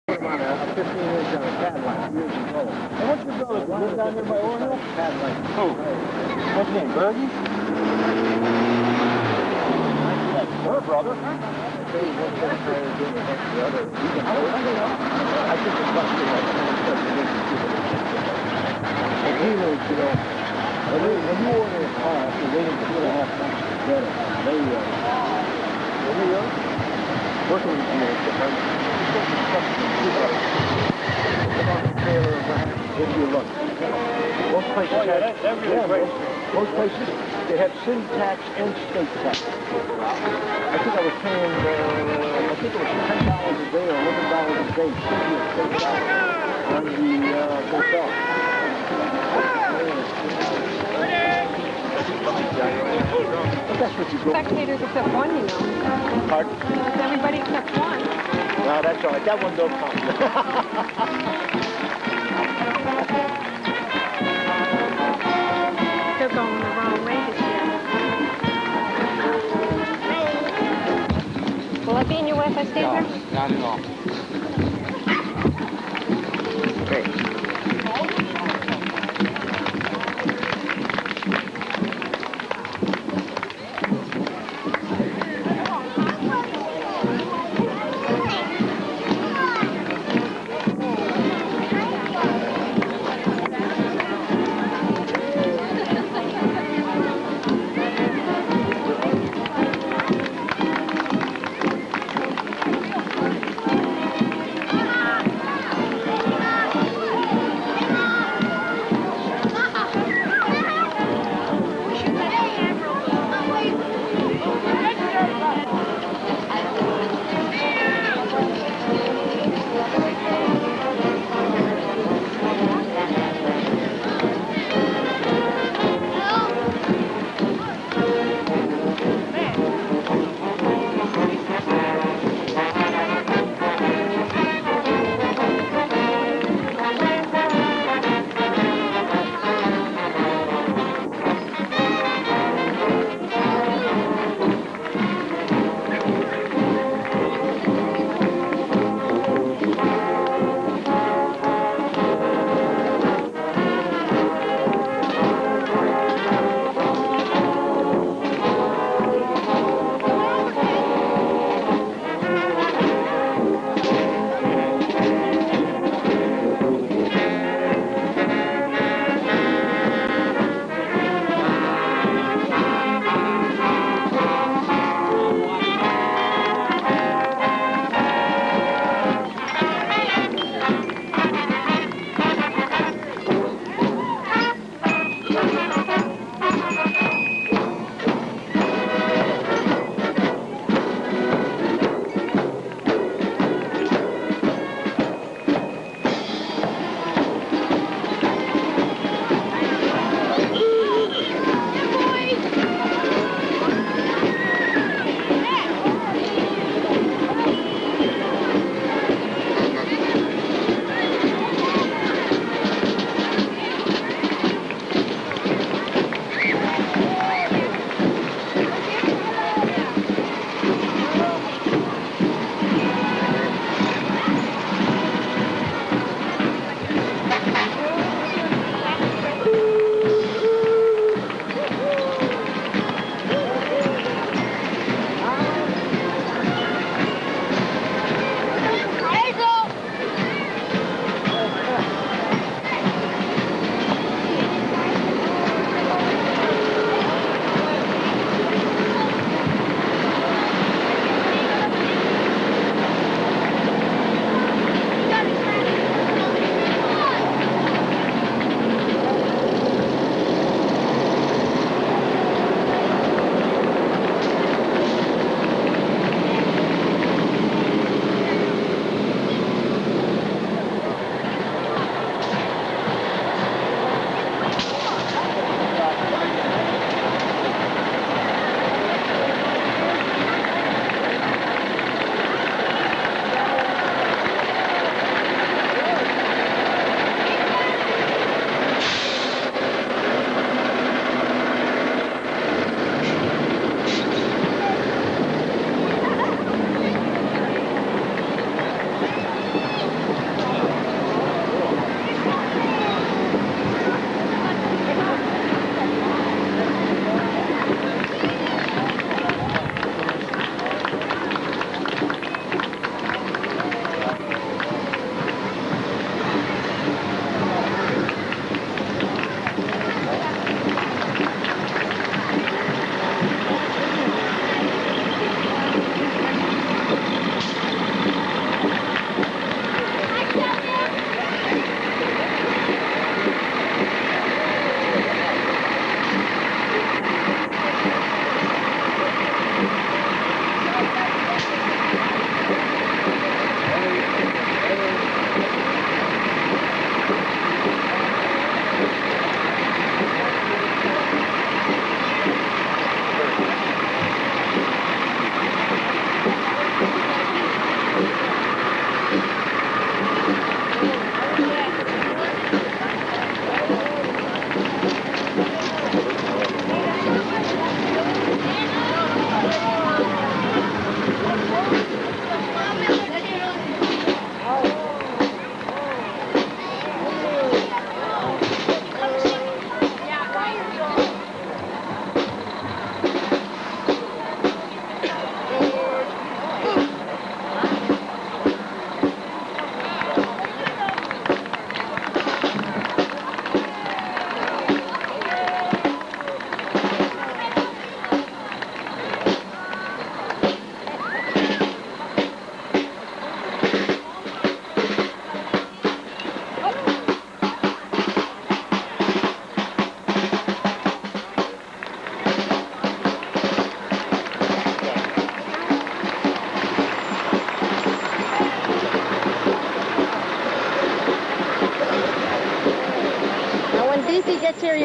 On a 15-inch on a Cadillac years ago. And what's your brother? Live down here by Orville? Cadillac. Who? What's his name? Bergie? Her brother. I think it's busted. And he was, you know, when you order a car after waiting 2.5 months to get it, they, working with me, if you look. Most places most places, they have city tax and state tax. I think I was paying, I think it was $10 a day or $11 a day, city or state tax on the hotel. But that's what you go. Spectators except one, you know. Pardon? It's everybody except one. No, that's all right. That one don't count. They're going the wrong way this year. Will I be in your way if I stay there? Not at all. Okay.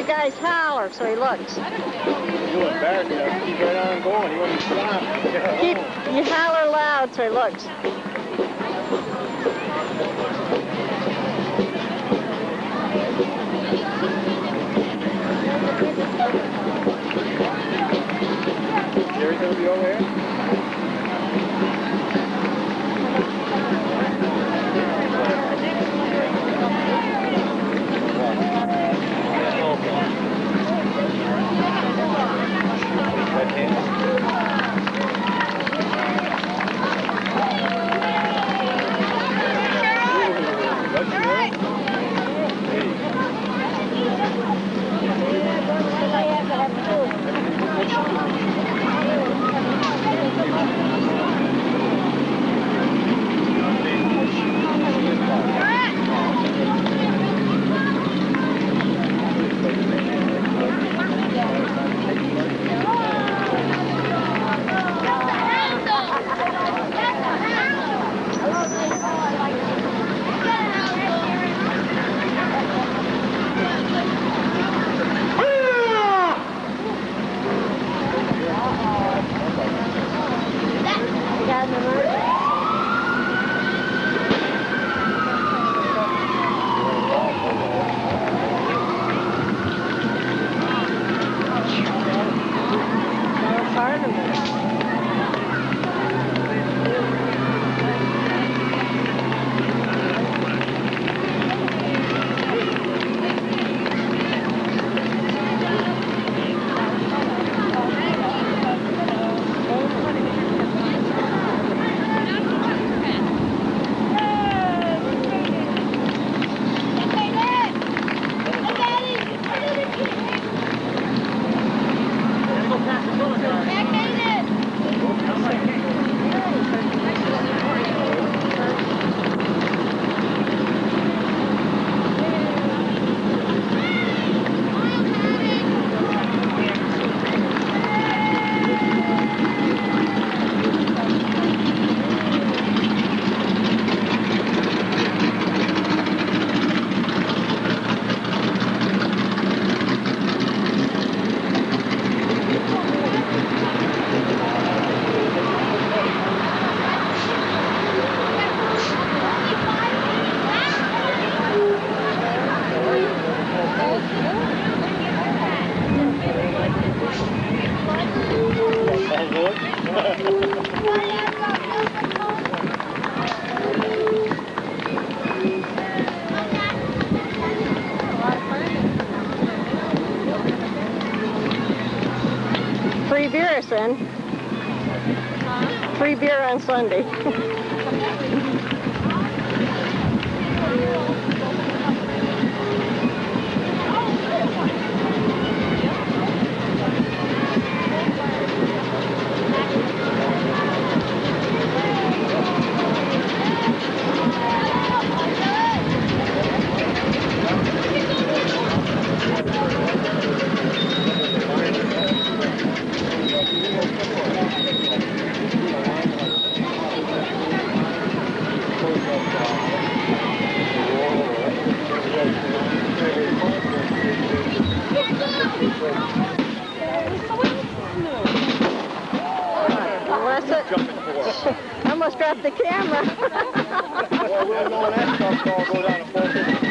you guys holler so he looks. You embarrassed him. Keep right on going. He won't stop. Keep, you holler loud so he looks. Jerry's gonna be over here? Free beer, son. Free beer on Sunday. I almost dropped the camera. Well, we'll know that stuff's all go down to focus.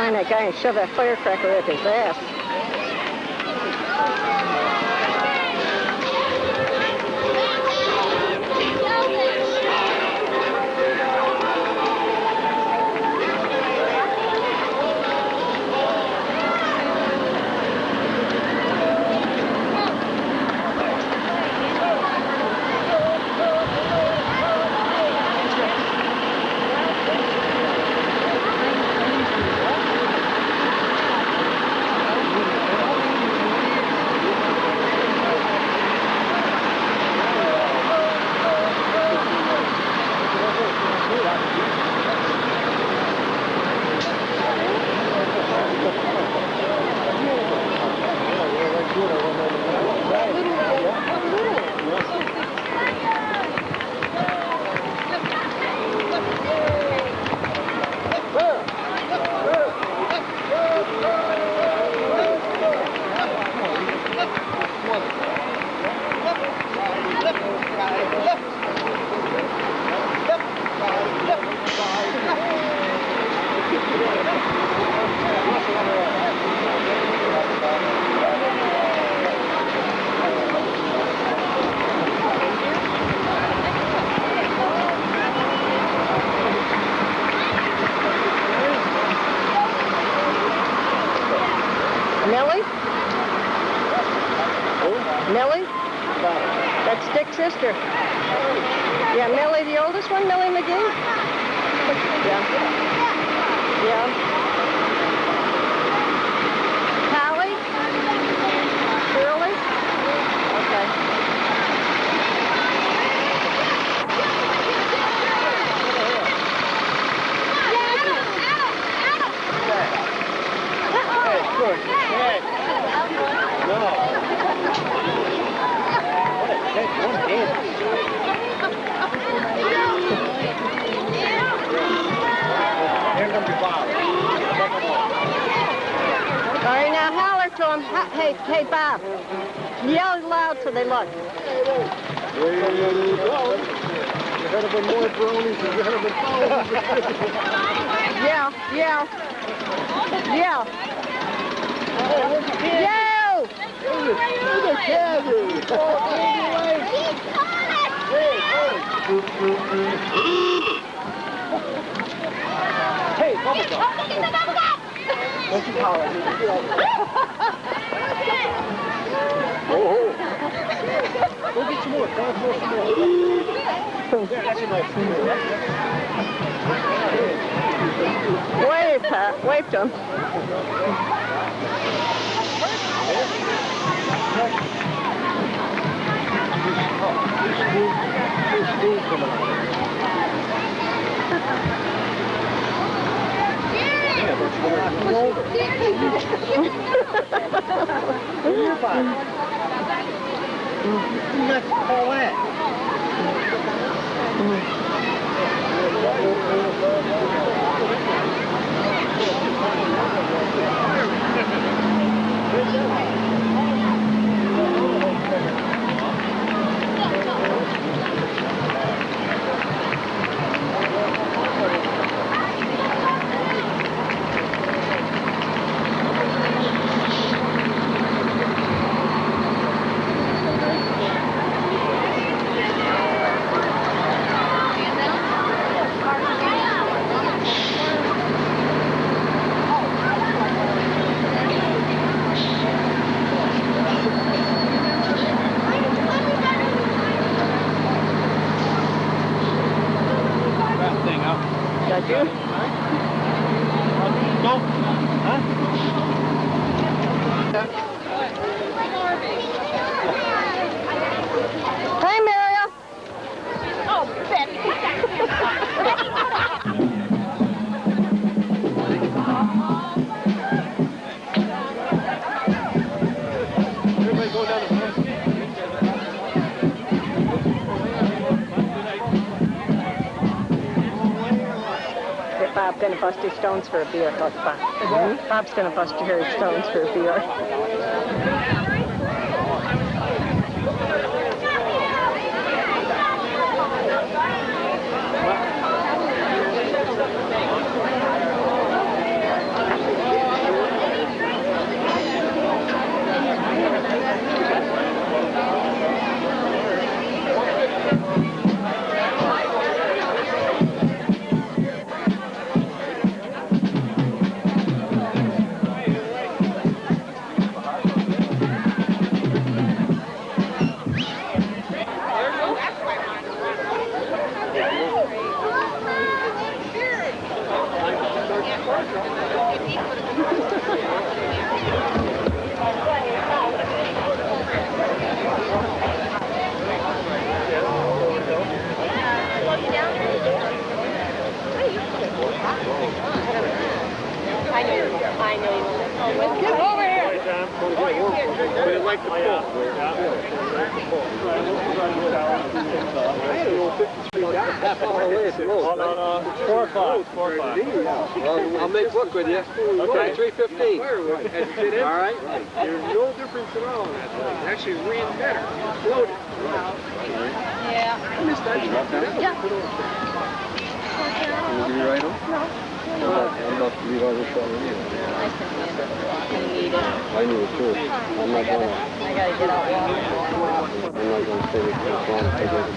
find that guy and shove that firecracker up his ass. Millie? Millie? That's Dick's sister. Yeah, Millie, the oldest one, Millie McGee? Yeah. Yeah. Hallie? Shirley? Okay. Good. Hey. No. That's one dance. Here comes your Bob. All right, now holler to him. Hey, Bob. Yell loud so they look. There you go. You heard of more bronies than you heard of powers. Yeah. Yell! Look at Kathy. Hey, bubble gum. Don't you holler. Oh. Go get some more. Go for some more. Yeah, that's enough. Wave, Pat. Wave to him. You're fine. You got to call that. Got you? No. Huh? Hey, Muriel. Oh, Betty. Everybody go down the front. Bob's gonna bust his stones for a beer. Look, Bob. Bob's gonna bust your stones for a beer. But it like the pull. I had an old 53 down. Half hour away at the most. Oh, no. 4 o'clock. It's 4 o'clock. Well, I'll make book with you. Okay, 3:15. All right. There's no difference at all in that thing. It actually ran better. It's loaded. Yeah. I missed that. Yeah. Can you write them? No. I'm about to leave on this one anyway. I need it. I need it too. I'm not gonna. I gotta get out. I'm not gonna stay with this one. Take it down.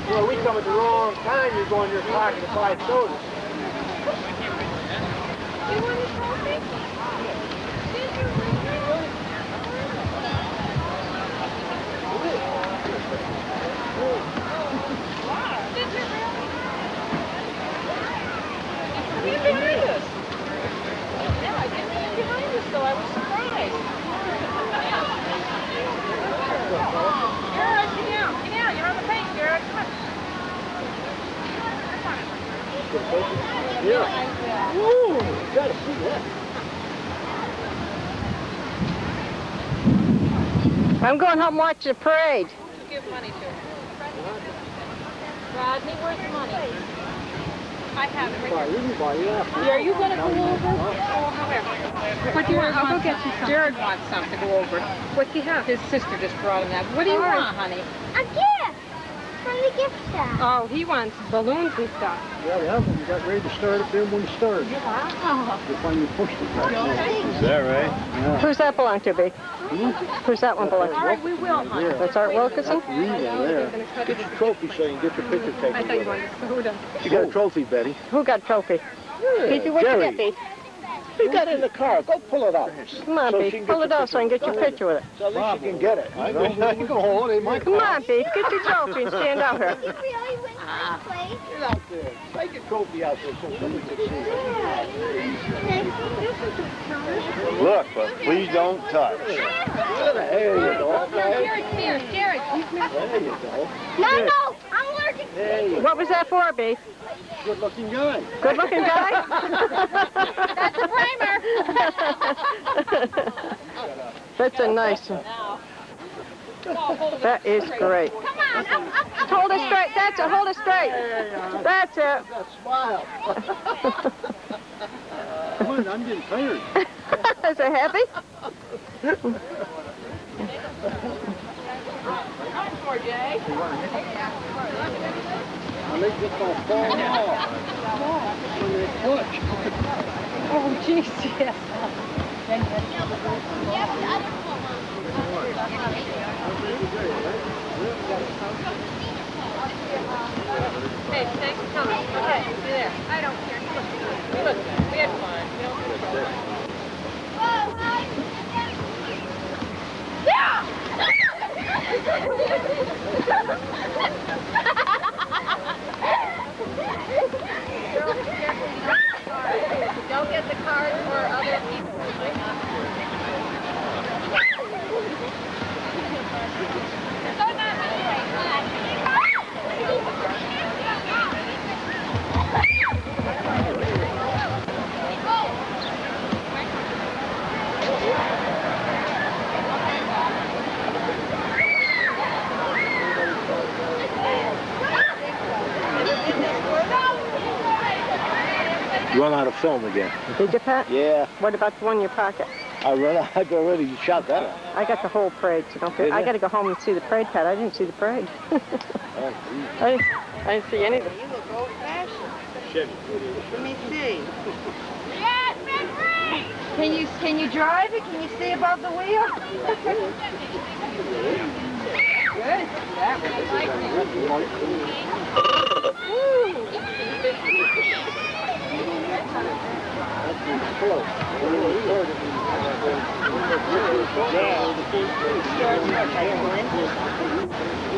Well, we come at the wrong time. You're going to your pocket to buy sodas. Yeah. Ooh, you gotta see that. I'm going home and watch the parade. Give money to him. Rodney, where's the money? I have it right here. Are you going to go over? Oh, however. What do you want? I'll go get you some. Jared wants some to go over. What do you have? His sister just brought him that. What do you want, honey? A gift from the gift shop. Oh, he wants balloons and stuff. Yeah, we have them. We got ready to start up there when it started. We finally pushed it back. Is that right? Yeah. Who's that belong to, B? Who's that one belong to? All right, we will, honey. That's Art Wilkinson? Read on there. Get your trophy so you can get your picture taken. I thought you wanted soda. You got a trophy, Betty. Who got trophy? Pete, what'd you Jerry. get, Pete? You got it in the car. Go pull it up. Come on, So she Pete. can Pull get it your out so I can get your picture with it. So at least you can get it. I can hold it in my Come on, Pete. Get your trophy and stand out here. You really went to place? Get out there. Take your trophy out there so somebody can see it. Look, but please don't touch. There you go. Jared, come here. Jared, come here. There you go. No, I'm allergic. There you go. What was that for, B? Good-looking guy. Good-looking guy? That's a Brammer. That's a nice one. That is great. Come on, up. Hold it straight. That's it. Hold it straight. That's it. Smile. Come on, I'm getting tired. Is it happy? Poor Jay. My legs just gonna fall off. When they clutch. Oh, jeez, yes. Hey, thanks for coming. Okay, see you there. I don't care. Look, we had fun. We don't Don't get the cards for other people. Run out of film again. Did you, Pat? Yeah. What about the one in your pocket? I already shot that up. I got the whole parade, so don't feel. I got to go home and see the parade, Pat. I didn't see the parade. I didn't see anything. You look old-fashioned. Chevy. Let me see. Yes, Henry! Can you drive it? Can you see above the wheel? Good. That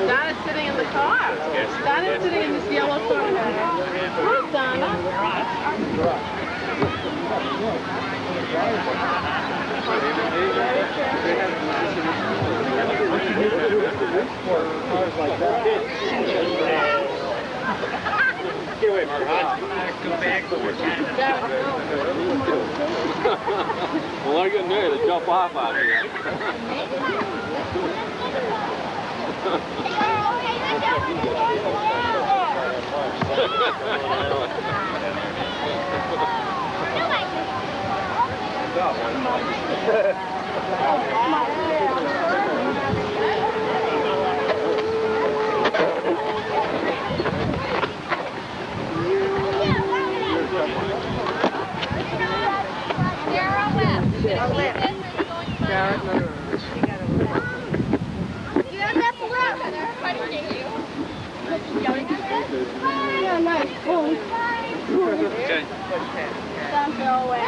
Donna's sitting in the car. Donna's sitting in this yellow car. Look, Donna. Cars like that. Get away, Mark. Go back over time. Well, I get near to jump off out here. Yeah, nice. Okay. Don't go away.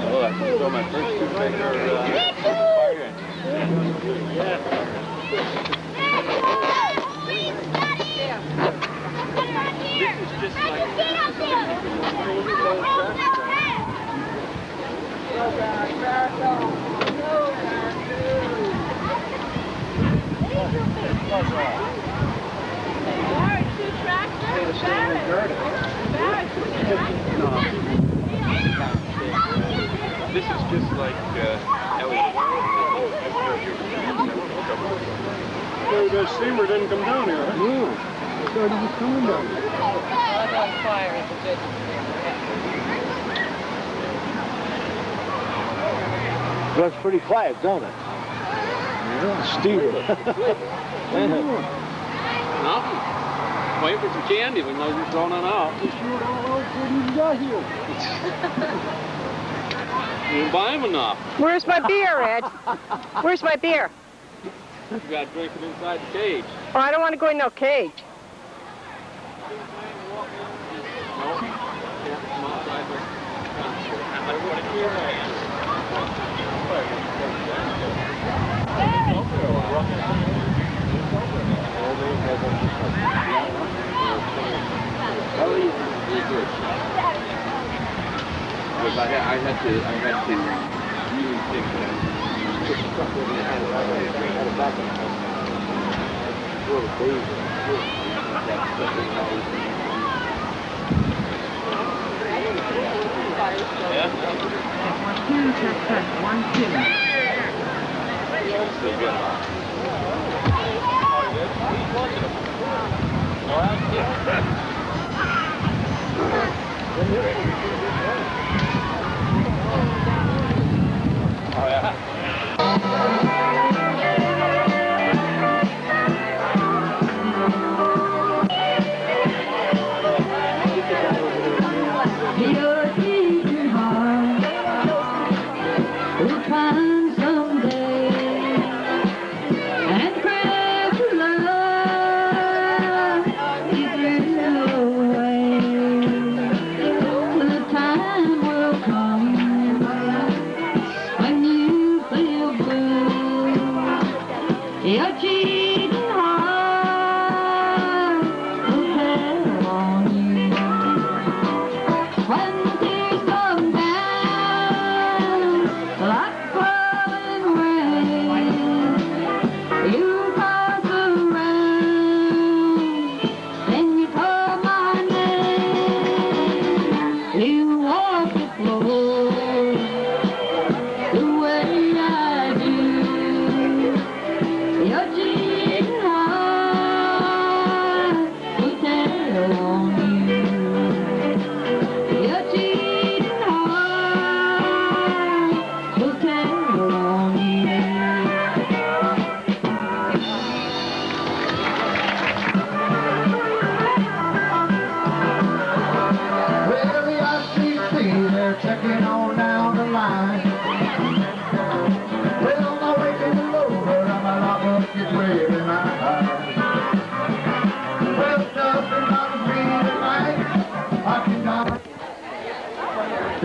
Oh, I can throw my first two finger This is just like So the steamer didn't come down here, huh? No. It started coming down. That's pretty quiet, don't it? Yeah. Steamer. Nothing. Wait for some candy when they're throwing it out. You sure don't know what you got here. You didn't buy them enough. Where's my beer, Ed? Where's my beer? You got to drink it inside the cage. Oh, I don't want to go in no cage. No. Yeah, come outside there. But I had to really think that. The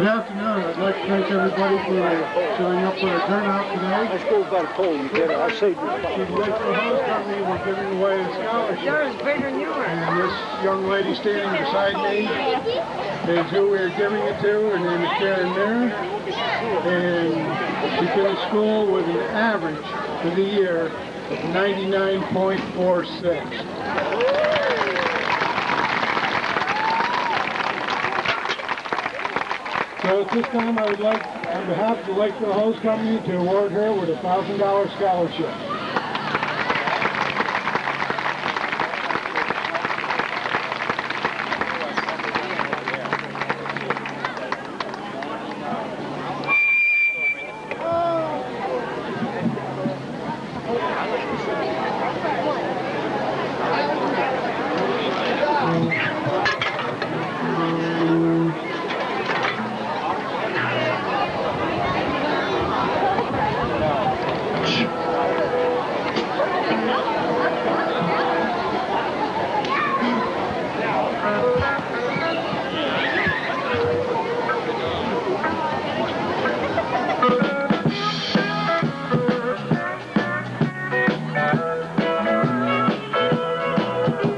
Good afternoon. I'd like to thank everybody for showing up for our turnout today. I still got a cold. You get it. I saved you. The Lakeville Hose Company, we're giving away a scholarship. Yours bigger than yours. And this young lady standing beside me is who we're giving it to. Her name is Karen Mir. And she finished school with an average for the year of 99.46. So at this time, I would like, on behalf of the Lakeville Hose Company, to award her with a $1,000 scholarship.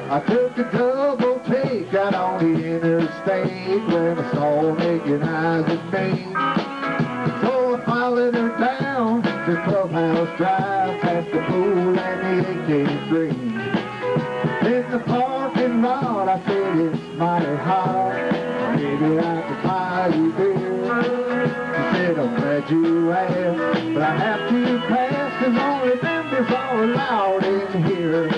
I took a double take out on the interstate when I saw her making eyes at me. So I followed her down to Clubhouse Drive past the pool and the AK-3. In the parking lot I said, it's mighty hot, maybe I could buy you beer. She said, I'm glad you asked, but I have to pass, 'cause only members are allowed in here.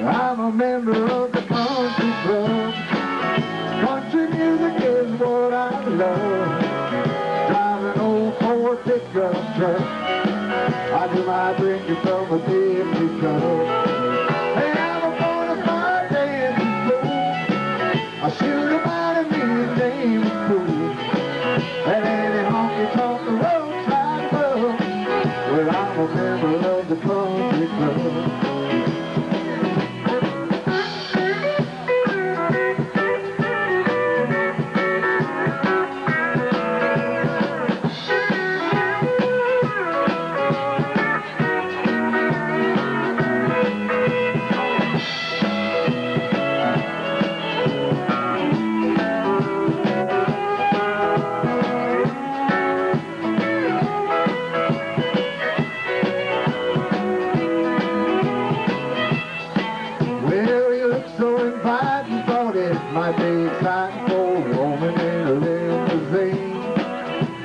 I'm a member of the country club. Country music is what I love. Drive an old Ford pickup truck. I do my drinking from a Dixie cup. Hey, I'm a bona fide dancing fool. I shoot a mighty mean name of fool. And any honky tonk the roadside club. Well, I'm a member of the country club. Might be time for a woman in a limousine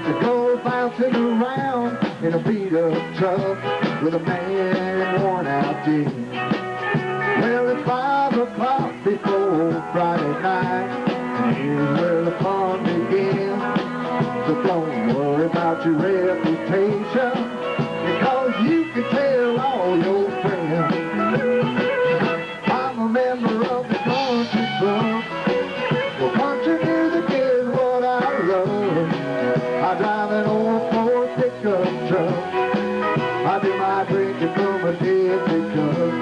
to go bouncing around in a beat-up truck with a man in worn-out jeans. Well, it's 5 o'clock before Friday night, and here's where the fun begins. So don't worry about your reputation, because you can tell all your friends. I'm a member of the country club. Well, country music is what I love. I drive an old Ford pickup truck. I do my drinking from a Dixie cup.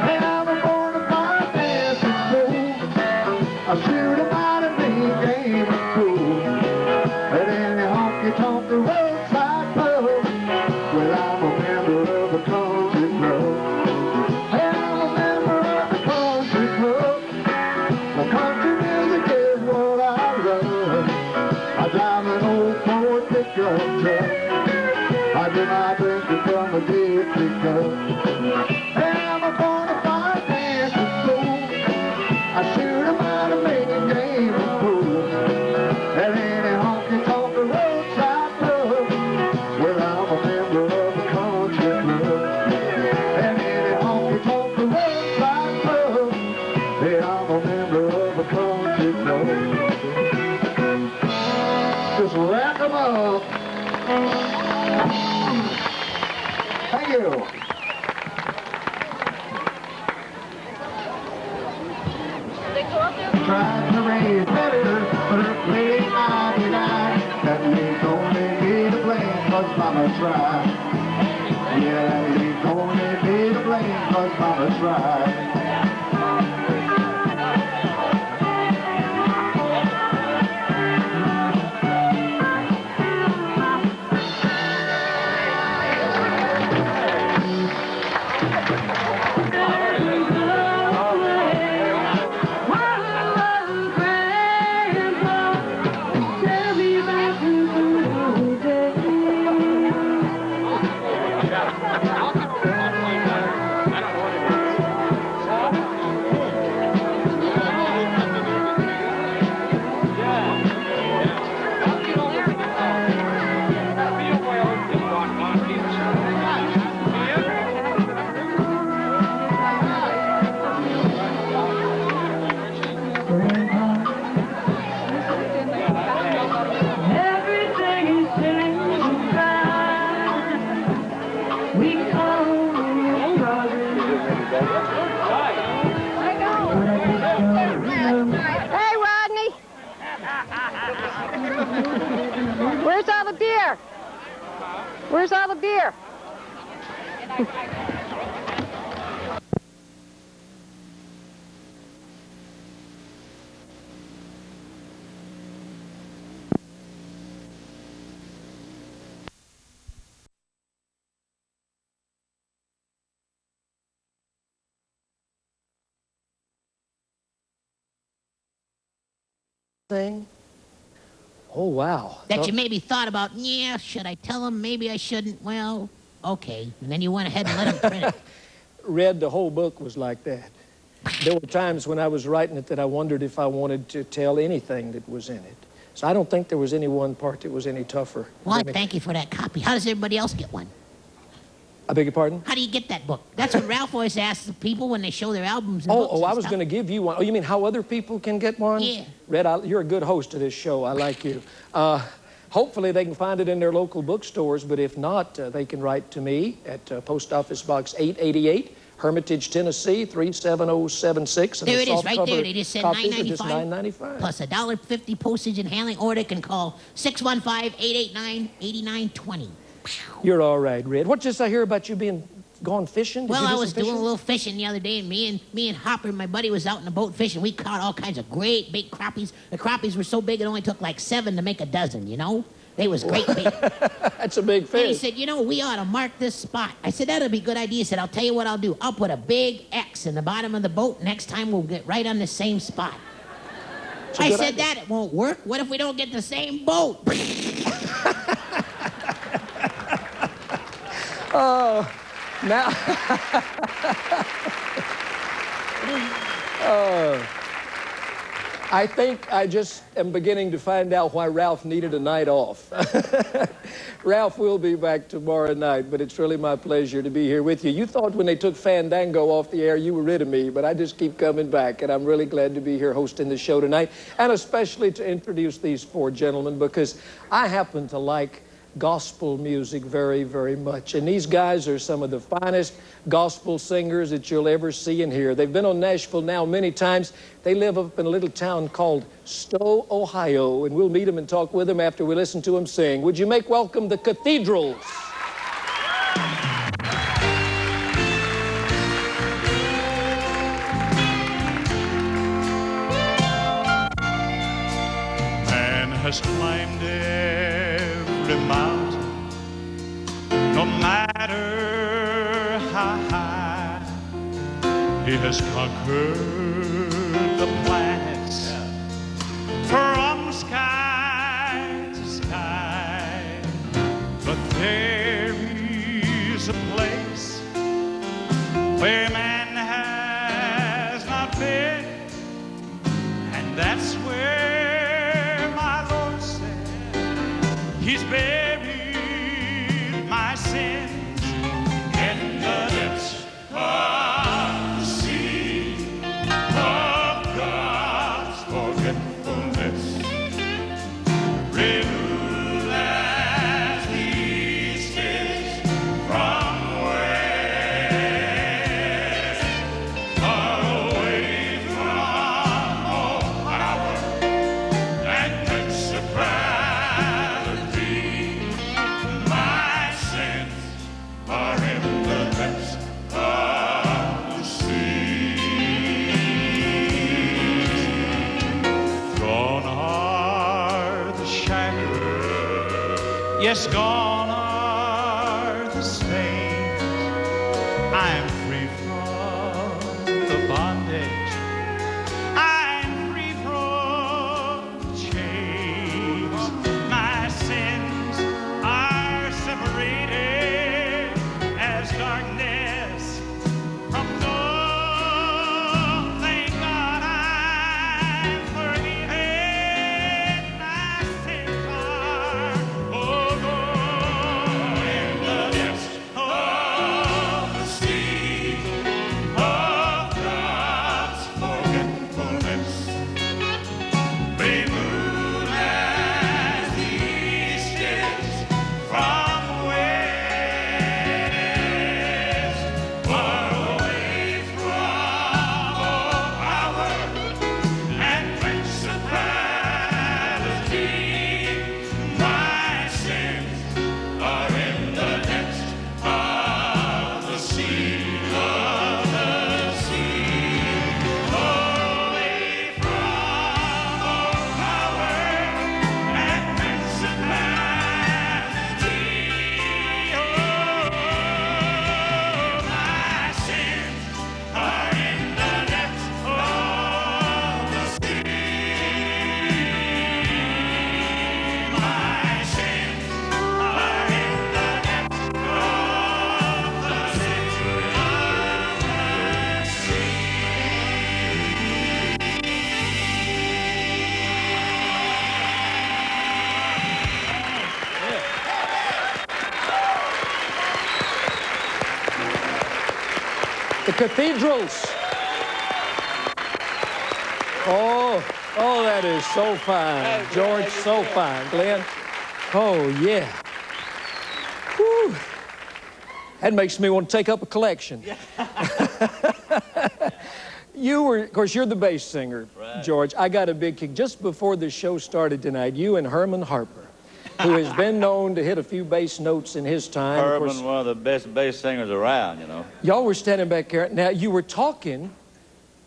And I'm a bona fide dancing fool. I shoot a mighty mean game of pool. At any honky tonk the roadside club. Well, I'm a member of the country club. And I'm a member of the country club. Well, country music is what I love. I drive an old Ford pickup truck. I do my drinking from a Dixie cup. And I'm a bona fide dancing fool. I shoot a mighty mean game of pool. At any honky tonk the roadside club. Well, I'm a member of the country club. And any honky tonk the roadside club. Yeah, I'm a member of a country club. Just rack 'em up. Thank you. Trying to raise better, but her play 99. That ain't only me to blame, 'cause mama tried. Yeah, that ain't only me to blame, 'cause mama tried. Where's all the beer? Where's all the beer? Thing? Oh, wow. That you maybe thought about, yeah, should I tell him? Maybe I shouldn't. Well, okay. And then you went ahead and let him print it. Read the whole book was like that. There were times when I was writing it that I wondered if I wanted to tell anything that was in it. So I don't think there was any one part that was any tougher. Well, thank you for that copy. How does everybody else get one? I beg your pardon? How do you get that book? That's what Ralph always asks the people when they show their albums and books Oh, and I was stuff. going to give you one. Oh, you mean how other people can get one? Yeah. Red, you're a good host of this show. I like you. Hopefully they can find it in their local bookstores, but if not, they can write to me at Post Office Box 888, Hermitage, Tennessee, 37076. There it is, right there. They just said $9.95. $9.95 plus $1.50 postage and handling, or they can call 615-889-8920. You're all right, Red. What just I hear about you being gone fishing? Well, I was doing a little fishing the other day, and me and Hopper, my buddy, was out in the boat fishing. We caught all kinds of great big crappies. The crappies were so big it only took like 7 to make a dozen, you know? They was great big. That's a big fish. And he said, you know, we ought to mark this spot. I said, that'll be a good idea. He said, I'll tell you what I'll do. I'll put a big X in the bottom of the boat. Next time we'll get right on the same spot. I said, that it won't work. What if we don't get the same boat? Oh, now. I think I just am beginning to find out why Ralph needed a night off. Ralph will be back tomorrow night, but it's really my pleasure to be here with you. You thought when they took Fandango off the air you were rid of me, but I just keep coming back, and I'm really glad to be here hosting the show tonight, and especially to introduce these 4 gentlemen, because I happen to like gospel music very, very much. And these guys are some of the finest gospel singers that you'll ever see and hear. They've been on Nashville now many times. They live up in a little town called Stowe, Ohio, and we'll meet them and talk with them after we listen to them sing. Would you make welcome the Cathedrals? Man has climbed every mountain, no matter how high. He has conquered the planets from sky to sky. But there is a place where man has not been, and that's where my Lord said He's buried my sins in the depths of the sea of God's forgetfulness. Renewed as the east is from west, far away from all power and principality. My sins are in the depths of the sea. Gone are the shackles, yes, gone are the stains. I'm free from the bondage, I'm free from chains. My sins are separated as darkness from dawn. Thank God I'm forgiven. My sins are, oh Lord, The Cathedrals. Oh, that is so fine. George, so fine. Glenn? Oh, yeah. Whew. That makes me want to take up a collection. You were, of course, you're the bass singer, right. George. I got a big kick. Just before the show started tonight, you and Herman Harper, who has been known to hit a few bass notes in his time. Herman, one of the best bass singers around, you know. Y'all were standing back there. Now, you were talking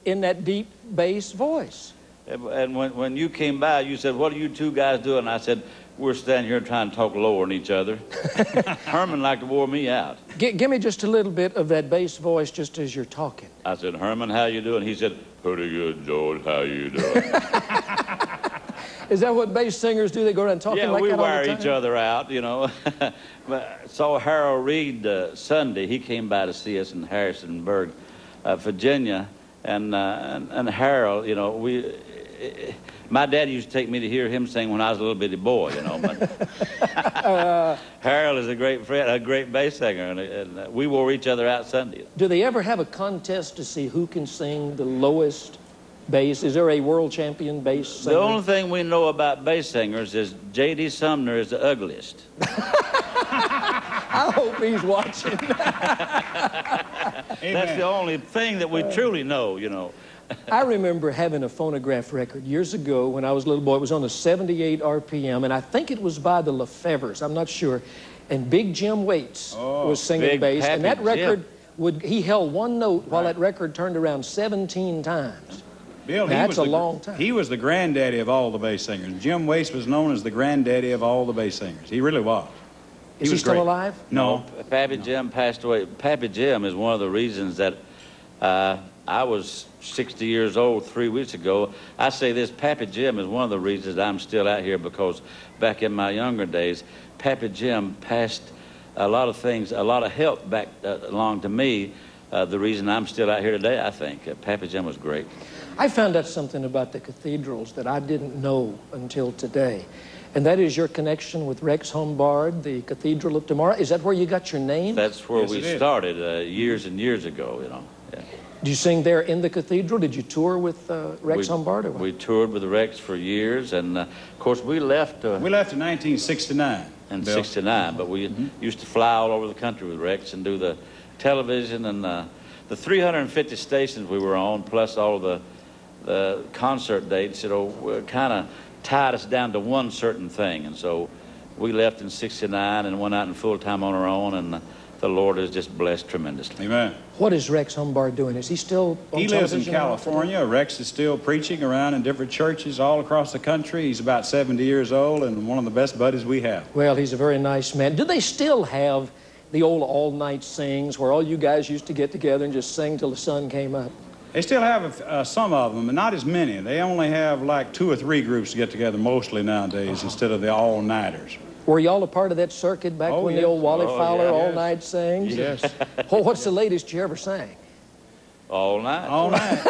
in that deep bass voice. And when you came by, you said, what are you two guys doing? And I said, we're standing here trying to talk lower than each other. Herman like to wore me out. Give me just a little bit of that bass voice just as you're talking. I said, Herman, how you doing? He said, pretty good, George. How you doing? Is that what bass singers do? They go around talking like that all the time? Yeah, we wear each other out, you know. But I saw Harold Reed Sunday. He came by to see us in Harrisonburg, Virginia. And Harold, you know, my dad used to take me to hear him sing when I was a little bitty boy, you know. But Harold is a great friend, a great bass singer, and we wore each other out Sunday. Do they ever have a contest to see who can sing the lowest bass? Is there a world champion bass singer? The only thing we know about bass singers is J.D. Sumner is the ugliest. I hope he's watching. That's the only thing that we truly know, you know. I remember having a phonograph record years ago when I was a little boy. It was on a 78 RPM, and I think it was by the Lefevres. I'm not sure. And Big Jim Waits was singing bass, and that record he held one note while that record turned around 17 times. Bill, that's a long time. He was the granddaddy of all the bass singers. Jim Waits was known as the granddaddy of all the bass singers. He really was. Is he still alive? No. Pappy Jim passed away. Pappy Jim is one of the reasons that I was 60 years old 3 weeks ago. I say this, Pappy Jim is one of the reasons I'm still out here, because back in my younger days, Pappy Jim passed a lot of things, a lot of help back along to me. The reason I'm still out here today, I think. Pappy Jim was great. I found out something about the Cathedrals that I didn't know until today. And that is your connection with Rex Humbard, the Cathedral of Tomorrow. Is that where you got your name? That's where we started years and years ago, you know. Yeah. Did you sing there in the cathedral? Did you tour with Rex Humbard? Or what? We toured with Rex for years, and of course we left. We left in 1969. In '69, but we used to fly all over the country with Rex and do the television and the 350 stations we were on, plus all of the concert dates. You know, kind of tied us down to one certain thing, and so we left in '69 and went out in full time on our own, and the Lord has just blessed tremendously. Amen. What is Rex Humbard doing? Is he still on He lives in California. Rex is still preaching around in different churches all across the country. He's about 70 years old and one of the best buddies we have. Well, he's a very nice man. Do they still have the old all-night sings where all you guys used to get together and just sing till the sun came up? They still have some of them, but not as many. They only have like 2 or 3 groups to get together mostly nowadays instead of the all-nighters. Were y'all a part of that circuit back when the old Wally Fowler all-night sings? Yes. What's the latest you ever sang? All night. All night.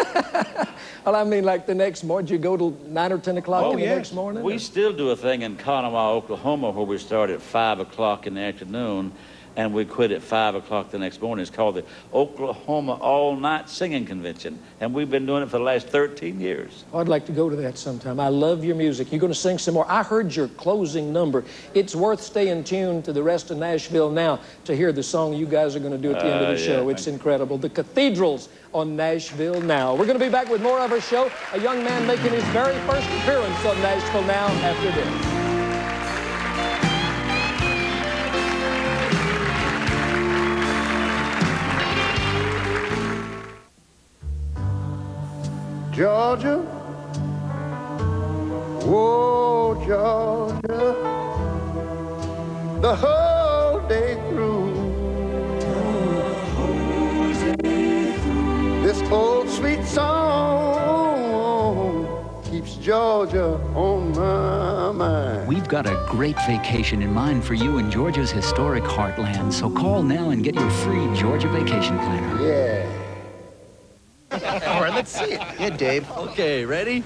Well, I mean, like the next morning, did you go till 9 or 10 o'clock in the next morning? We still do a thing in Conemaugh, Oklahoma, where we start at 5 o'clock in the afternoon, and we quit at 5 o'clock the next morning. It's called the Oklahoma All-Night Singing Convention, and we've been doing it for the last 13 years. Oh, I'd like to go to that sometime. I love your music. You're going to sing some more. I heard your closing number. It's worth staying tuned to the rest of Nashville Now to hear the song you guys are going to do at the end of the show. It's incredible. The Cathedrals on Nashville Now. We're going to be back with more of our show. A young man making his very first appearance on Nashville Now after this. Georgia, whoa, Georgia, the whole day through. This old sweet song keeps Georgia on my mind. We've got a great vacation in mind for you in Georgia's historic heartland, so call now and get your free Georgia vacation planner. Yeah. All right, let's see it. Yeah, Dave. Okay, ready?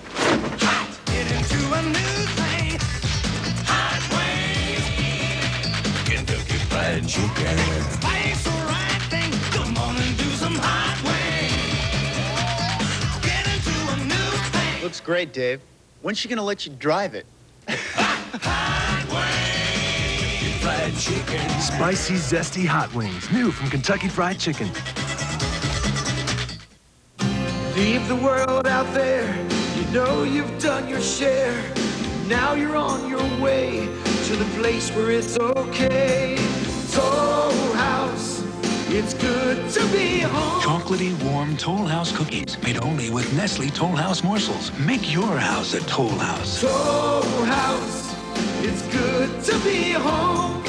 Get into a new thing. Hot wings. Kentucky Fried Chicken. Spice the right thing. Come on and do some hot wings. Looks great, Dave. When's she gonna let you drive it? Fried chicken. Spicy, zesty hot wings. New from Kentucky Fried Chicken. Leave the world out there. You know you've done your share. Now you're on your way to the place where it's okay. Toll House, it's good to be home. Chocolatey, warm Toll House cookies made only with Nestle Toll House morsels. Make your house a Toll House. Toll House, it's good to be home.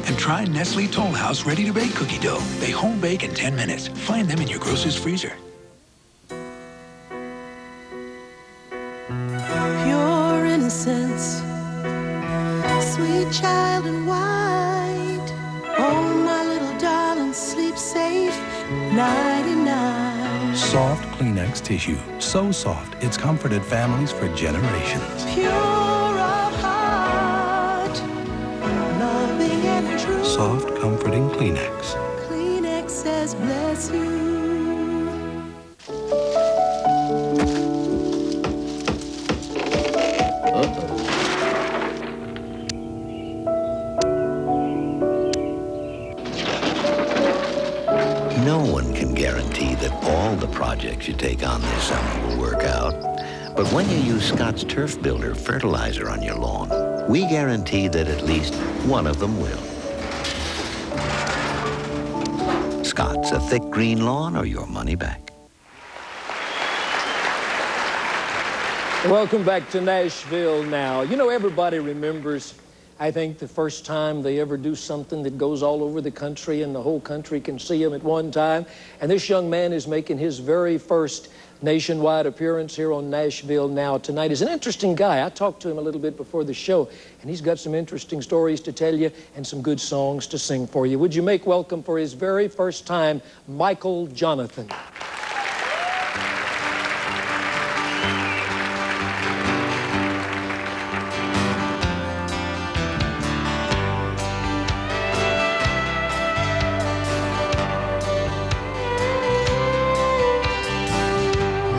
And try Nestle Toll House ready-to-bake cookie dough. They home bake in 10 minutes. Find them in your grocer's freezer. Pure innocence, sweet child in white. Oh, my little darling, sleep safe, nighty-night. Soft Kleenex tissue. So soft, it's comforted families for generations. Pure of heart, loving and true. Soft, comforting Kleenex. Kleenex says bless you. No one can guarantee that all the projects you take on this summer will work out. But when you use Scott's Turf Builder fertilizer on your lawn, we guarantee that at least one of them will. Scott's, a thick green lawn or your money back. Welcome back to Nashville now. You know, everybody remembers, I think, the first time they ever do something that goes all over the country and the whole country can see them at one time. And this young man is making his very first nationwide appearance here on Nashville Now tonight. He's an interesting guy. I talked to him a little bit before the show, and he's got some interesting stories to tell you and some good songs to sing for you. Would you make welcome for his very first time, Michael Jonathan.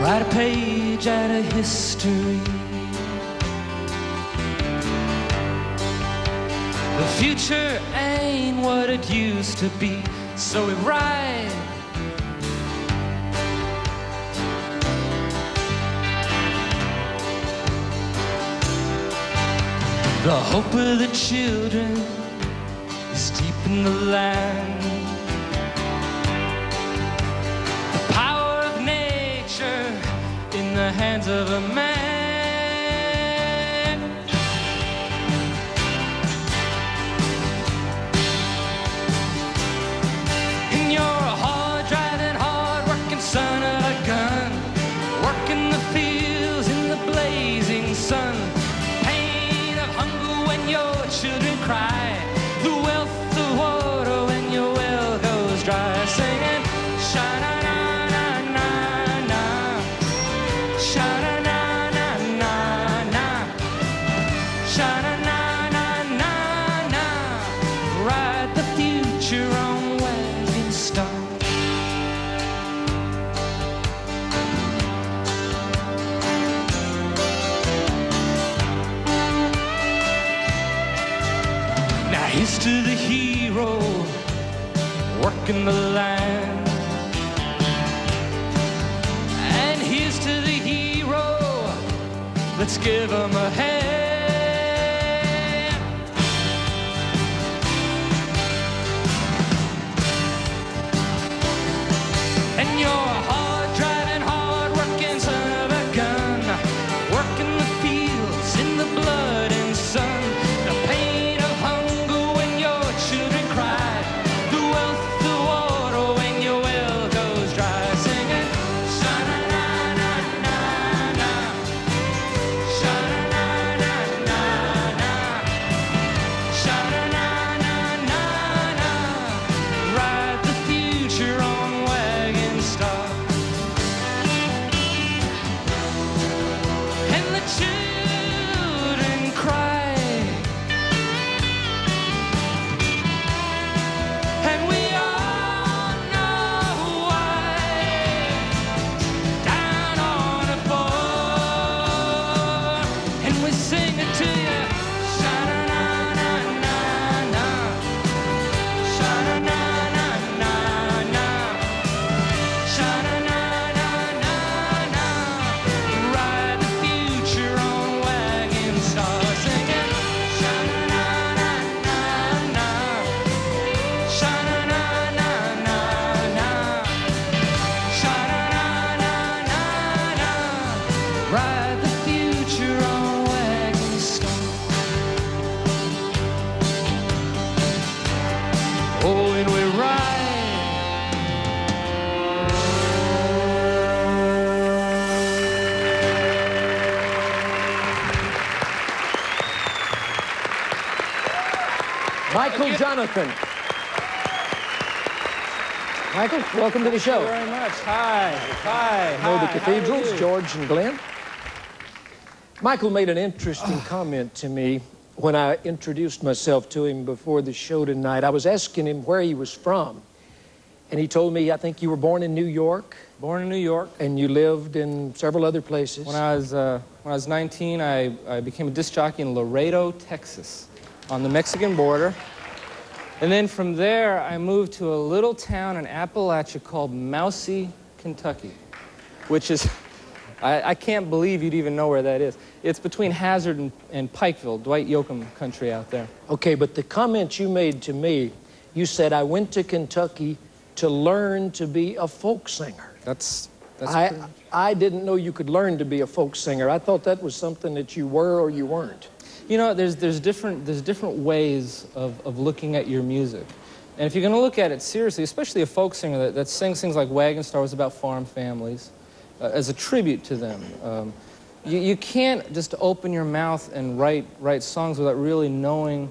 Write a page out of history. The future ain't what it used to be, so we write. The hope of the children is deep in the land. The power of nature in the hands of a man. And you're a hard-driving, hard-working son of a gun, working the fields in the blazing sun. Pain of hunger when your children cry, the wealth of water when your well goes dry, singing sha-na-na-na-na. Ride the future on wagon star. Now here's to the hero working the land. And here's to the hero, let's give him a hand. And you're a hard-driving, hard-working son of a gun, working the fields in the blood and sun. The pain of hunger when your children cry, the wealth of water when your well goes dry, singing sha-na-na-na-na-na, sha-na-na-na-na-na, sha-na-na-na-na-na. Ride the future on wagon star. Michael Jonathan. Michael, welcome to the show. Thank you very much. Hi. Hi. Know the Hi. Cathedrals, How are you? George and Glenn. Michael made an interesting comment to me when I introduced myself to him before the show tonight. I was asking him where he was from. And he told me, I think you were born in New York. Born in New York. And you lived in several other places. When I was 19, I became a disc jockey in Laredo, Texas, on the Mexican border. And then from there, I moved to a little town in Appalachia called Mousy, Kentucky, which is, I can't believe you'd even know where that is. It's between Hazard and Pikeville, Dwight Yoakam country out there. Okay, but the comment you made to me, you said, I went to Kentucky to learn to be a folk singer. That's I didn't know you could learn to be a folk singer. I thought that was something that you were or you weren't. You know, there's different ways of looking at your music. And if you're going to look at it seriously, especially a folk singer that sings things like Wagon Star was about farm families, as a tribute to them, you can't just open your mouth and write songs without really knowing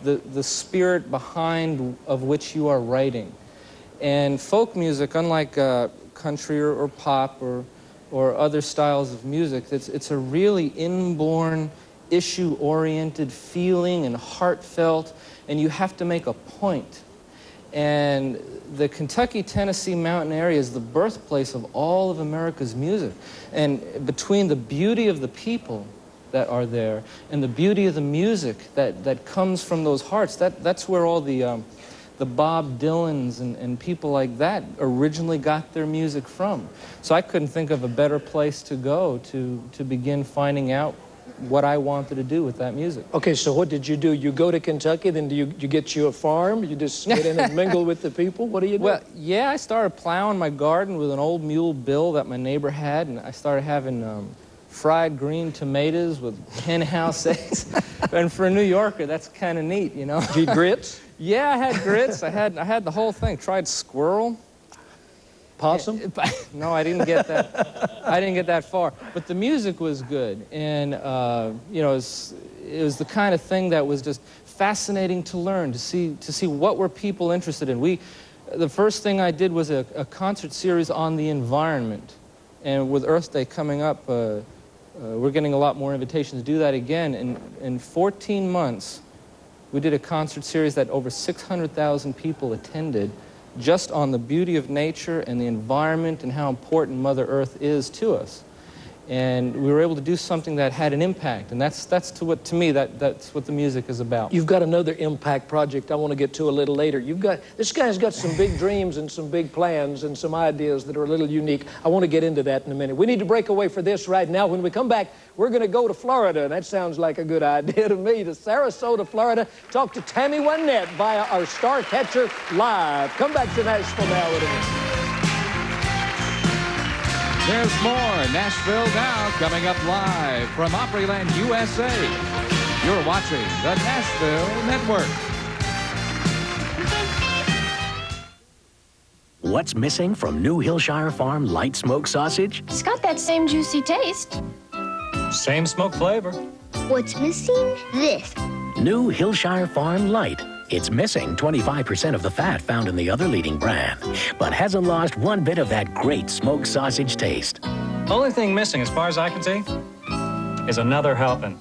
the spirit behind of which you are writing. And folk music, unlike country or pop or other styles of music, it's a really inborn, issue-oriented feeling and heartfelt, and you have to make a point. And the Kentucky-Tennessee mountain area is the birthplace of all of America's music. And between the beauty of the people that are there and the beauty of the music that comes from those hearts, that's where all the Bob Dylans and people like that originally got their music from. So I couldn't think of a better place to go to begin finding out what I wanted to do with that music. Okay, so what did you do? You go to Kentucky, then do you get you a farm? You just get in and mingle with the people? What do you do? Well, yeah, I started plowing my garden with an old mule Bill that my neighbor had, and I started having fried green tomatoes with hen house eggs. And for a New Yorker, that's kind of neat, you know. Did you eat grits? Yeah, I had grits. I had the whole thing. Tried squirrel. Possum? No, I didn't get that. I didn't get that far. But the music was good, and you know, it was the kind of thing that was just fascinating to learn, to see what were people interested in. The first thing I did was a concert series on the environment, and with Earth Day coming up, we're getting a lot more invitations to do that again. In 14 months, we did a concert series that over 600,000 people attended, just on the beauty of nature and the environment and how important Mother Earth is to us. And we were able to do something that had an impact, and that's what the music is about. You've got another impact project I want to get to a little later. This guy's got some big dreams and some big plans and some ideas that are a little unique. I want to get into that in a minute. We need to break away for this right now. When we come back, we're going to go to Florida, and that sounds like a good idea to me, to Sarasota, Florida, talk to Tammy Wynette via our Star Catcher Live. Come back to Nashville now in a minute. There's more Nashville Now coming up live from Opryland, USA. You're watching the Nashville Network. What's missing from New Hillshire Farm light smoked sausage? It's got that same juicy taste. Same smoke flavor. What's missing? This. New Hillshire Farm Light. It's missing 25% of the fat found in the other leading brand, but hasn't lost one bit of that great smoked sausage taste. The only thing missing, as far as I can see, is another helping.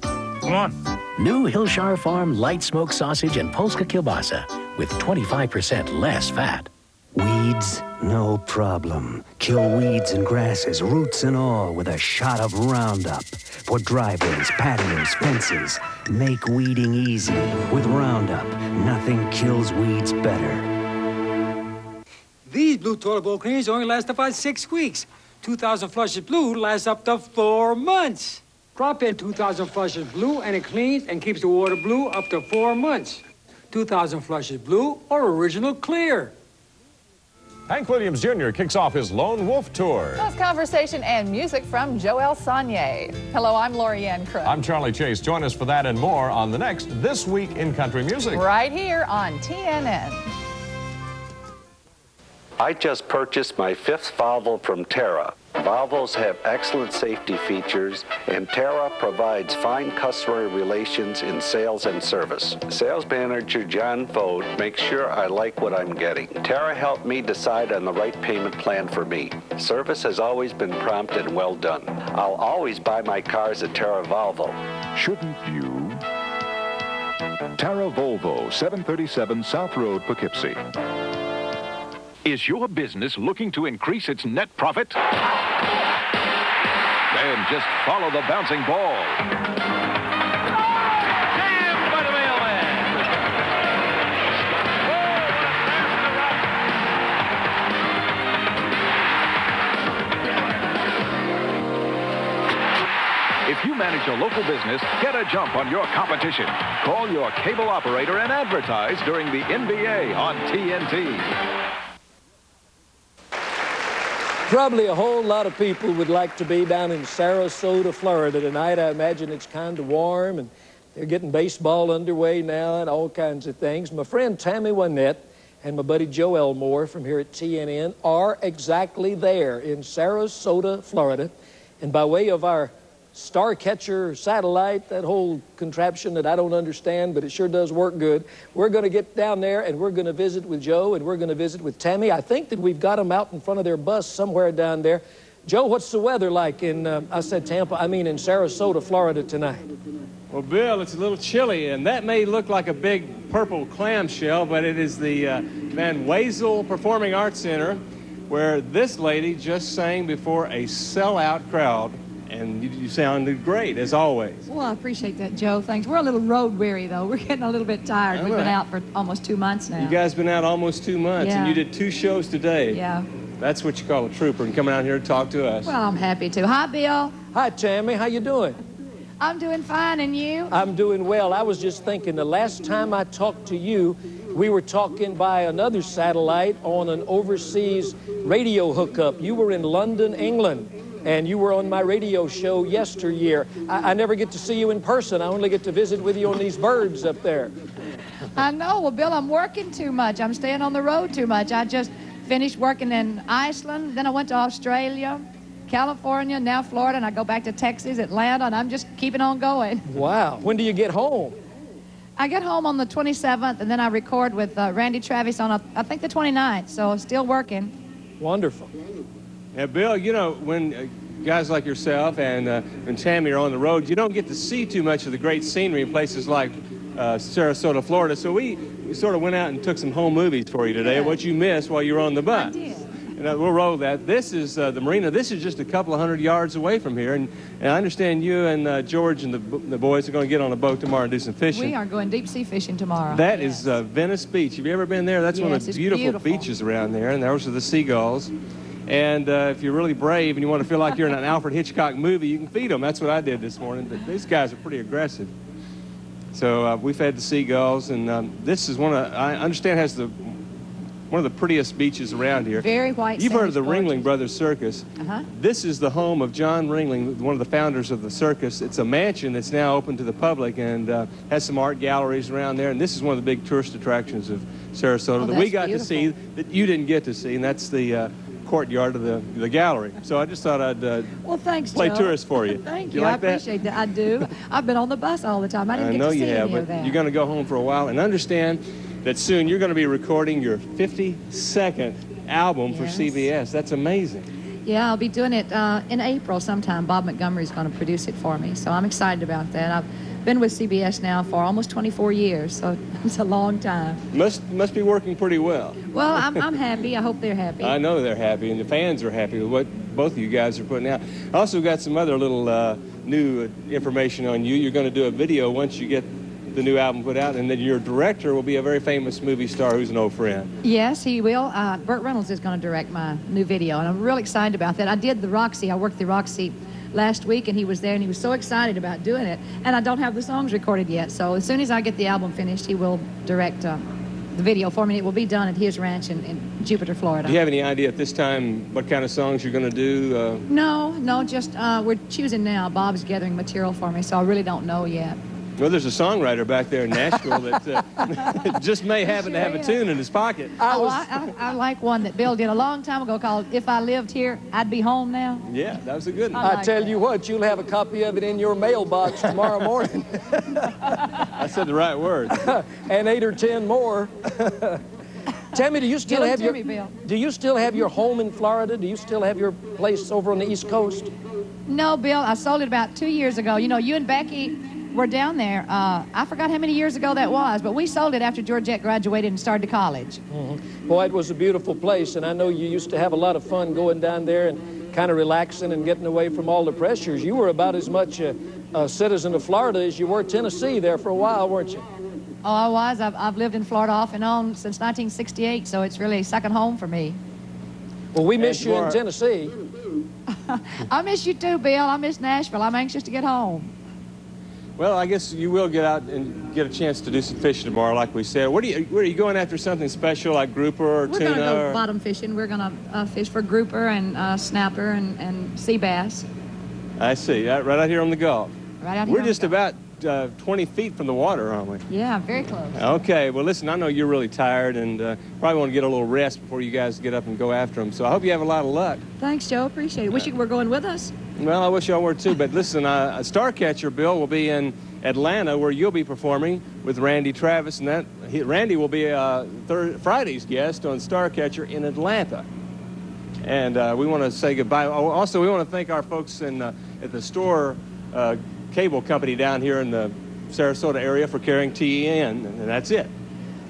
Come on. New Hillshire Farm light smoked sausage and Polska kielbasa with 25% less fat. Weeds, no problem. Kill weeds and grasses, roots and all, with a shot of Roundup. For driveways, patios, fences. Make weeding easy with Roundup. Nothing kills weeds better. These blue toilet bowl cleaners only last about 6 weeks. 2,000 flushes blue lasts up to 4 months. Drop in 2,000 flushes blue and it cleans and keeps the water blue up to 4 months. 2,000 flushes blue or original clear. Hank Williams Jr. kicks off his Lone Wolf Tour. Plus conversation and music from Joel Saunier. Hello, I'm Lorianne Crook. I'm Charlie Chase. Join us for that and more on the next This Week in Country Music. Right here on TNN. I just purchased my 5th Volvo from Terra. Volvos have excellent safety features, and Terra provides fine customer relations in sales and service. Sales manager John Vode makes sure I like what I'm getting. Terra helped me decide on the right payment plan for me. Service has always been prompt and well done. I'll always buy my cars at Terra Volvo. Shouldn't you? Terra Volvo, 737 South Road, Poughkeepsie. Is your business looking to increase its net profit? Then just follow the bouncing ball. Jammed by the mailman. If you manage a local business, get a jump on your competition. Call your cable operator and advertise during the NBA on TNT. Probably a whole lot of people would like to be down in Sarasota, Florida tonight. I imagine it's kind of warm, and they're getting baseball underway now and all kinds of things. My friend Tammy Wynette and my buddy Joe Elmore from here at TNN are exactly there in Sarasota, Florida. And by way of our Starcatcher satellite, that whole contraption that I don't understand, but it sure does work good. We're going to get down there, and we're going to visit with Joe, and we're going to visit with Tammy. I think that we've got them out in front of their bus somewhere down there. Joe, what's the weather like in, I said Tampa, I mean in Sarasota, Florida tonight? Well, Bill, it's a little chilly, and that may look like a big purple clamshell, but it is the Van Wezel Performing Arts Center, where this lady just sang before a sellout crowd. And you sounded great, as always. Well, I appreciate that, Joe. Thanks. We're a little road weary, though. We're getting a little bit tired. We've been out for almost 2 months now. You guys been out almost 2 months, and you did 2 shows today. Yeah. That's what you call a trooper, and coming out here to talk to us. Well, I'm happy to. Hi, Bill. Hi, Tammy. How you doing? I'm doing fine, and you? I'm doing well. I was just thinking, the last time I talked to you, we were talking by another satellite on an overseas radio hookup. You were in London, England. And you were on my radio show yesteryear. I never get to see you in person. I only get to visit with you on these birds up there. I know. Well, Bill, I'm working too much. I'm staying on the road too much. I just finished working in Iceland. Then I went to Australia, California, now Florida, and I go back to Texas, Atlanta, and I'm just keeping on going. Wow. When do you get home? I get home on the 27th, and then I record with Randy Travis on, I think, the 29th, so still working. Wonderful. Yeah, Bill, you know, when guys like yourself and Tammy are on the road, you don't get to see too much of the great scenery in places like Sarasota, Florida. So we sort of went out and took some home movies for you today, what you missed while you were on the bus. I did. And we'll roll that. This is the marina. This is just a couple of 100 yards away from here. And I understand you and George and the boys are going to get on a boat tomorrow and do some fishing. We are going deep sea fishing tomorrow. That is Venice Beach. Have you ever been there? That's one of the beautiful beaches around there. And those are the seagulls. And if you're really brave and you want to feel like you're in an Alfred Hitchcock movie, you can feed them. That's what I did this morning. These guys are pretty aggressive. So we fed the seagulls, and this is I understand, has one of the prettiest beaches around here. Very white. You've heard of the Ringling Brothers Circus. Uh-huh. This is the home of John Ringling, one of the founders of the circus. It's a mansion that's now open to the public and has some art galleries around there. And this is one of the big tourist attractions of Sarasota that we got to see that you didn't get to see, and that's the courtyard of the gallery. So I just thought I'd well, thanks, play Joe. tourist for you. Thank you. you. Like I appreciate that. I do. I've been on the bus all the time. I didn't get to see any of that. You're going to go home for a while, and understand that soon you're going to be recording your 52nd album for CBS. That's amazing. Yeah, I'll be doing it in April sometime. Bob Montgomery's going to produce it for me, so I'm excited about that. I've been with CBS now for almost 24 years, so it's a long time. Must be working pretty well. Well, I'm happy. I hope they're happy. I know they're happy, and the fans are happy with what both of you guys are putting out. I also got some other little new information on you. You're going to do a video once you get the new album put out, and then your director will be a very famous movie star who's an old friend. Yes, he will. Burt Reynolds is going to direct my new video, and I'm really excited about that. I did the Roxy. I worked the Roxy last week, and he was there, and he was so excited about doing it. And I don't have the songs recorded yet, so as soon as I get the album finished, he will direct the video for me. It will be done at his ranch in Jupiter, Florida. Do you have any idea at this time what kind of songs you're going to do? No, just we're choosing now. Bob's gathering material for me, so I really don't know yet. Well, there's a songwriter back there in Nashville that just may happen to have a tune in his pocket. I like one that Bill did a long time ago called If I Lived Here, I'd Be Home Now. Yeah, that was a good one. I tell you what, you'll have a copy of it in your mailbox tomorrow morning. I said the right words. And 8 or 10 more. Tammy, do you still have your home in Florida? Do you still have your place over on the East Coast? No, Bill, I sold it about 2 years ago. You know, you and Becky were down there. I forgot how many years ago that was, but we sold it after Georgette graduated and started college. Mm-hmm. Boy, it was a beautiful place, and I know you used to have a lot of fun going down there and kind of relaxing and getting away from all the pressures. You were about as much a citizen of Florida as you were Tennessee there for a while, weren't you? Oh, I was. I've lived in Florida off and on since 1968, so it's really second home for me. Well, we miss you in Tennessee. I miss you too, Bill. I miss Nashville. I'm anxious to get home. Well, I guess you will get out and get a chance to do some fishing tomorrow, like we said. Where are you going after something special, like grouper or tuna? We're going to go bottom fishing. We're going to fish for grouper and snapper and sea bass. I see. Right out here on the Gulf. Right out here. We're just about 20 feet from the water, aren't we? Yeah, very close. Okay. Well, listen, I know you're really tired and probably want to get a little rest before you guys get up and go after them. So I hope you have a lot of luck. Thanks, Joe. Appreciate it. Wish you were going with us. Well, I wish y'all were too. But listen, Starcatcher Bill will be in Atlanta, where you'll be performing with Randy Travis, and Randy will be Friday's guest on Starcatcher in Atlanta. And we want to say goodbye. Also, we want to thank our folks at the Store Cable Company down here in the Sarasota area for carrying TEN, and that's it.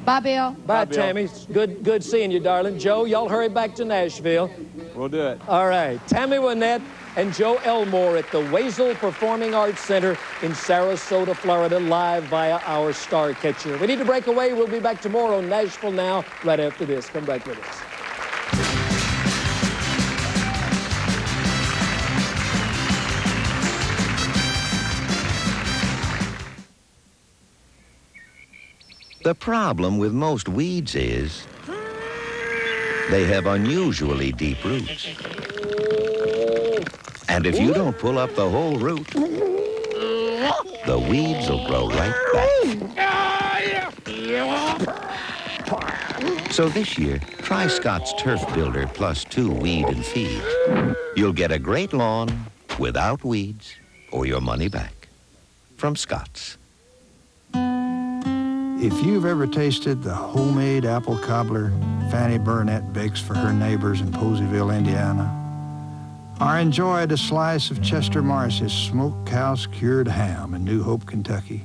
Bye, Bill. Bye, Tammy. Good seeing you, darling. Joe, y'all hurry back to Nashville. We'll do it. All right. Tammy Wynette and Joe Elmore at the Wazel Performing Arts Center in Sarasota, Florida, live via our Starcatcher. We need to break away. We'll be back tomorrow on Nashville Now, right after this. Come back with us. The problem with most weeds is they have unusually deep roots. And if you don't pull up the whole root, the weeds will grow right back. So this year, try Scott's Turf Builder plus 2 weed and feed. You'll get a great lawn without weeds or your money back. From Scott's. If you've ever tasted the homemade apple cobbler Fanny Burnett bakes for her neighbors in Poseyville, Indiana, or enjoyed a slice of Chester Marsh's smokehouse cured ham in New Hope, Kentucky,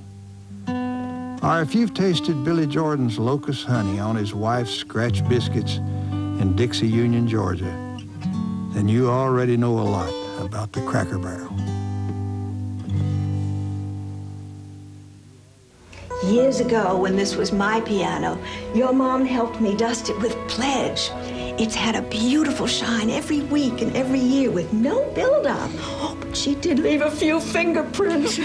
or if you've tasted Billy Jordan's locust honey on his wife's scratch biscuits in Dixie Union, Georgia, then you already know a lot about the Cracker Barrel. Years ago, when this was my piano, your mom helped me dust it with Pledge. It's had a beautiful shine every week and every year with no buildup. Oh, but she did leave a few fingerprints.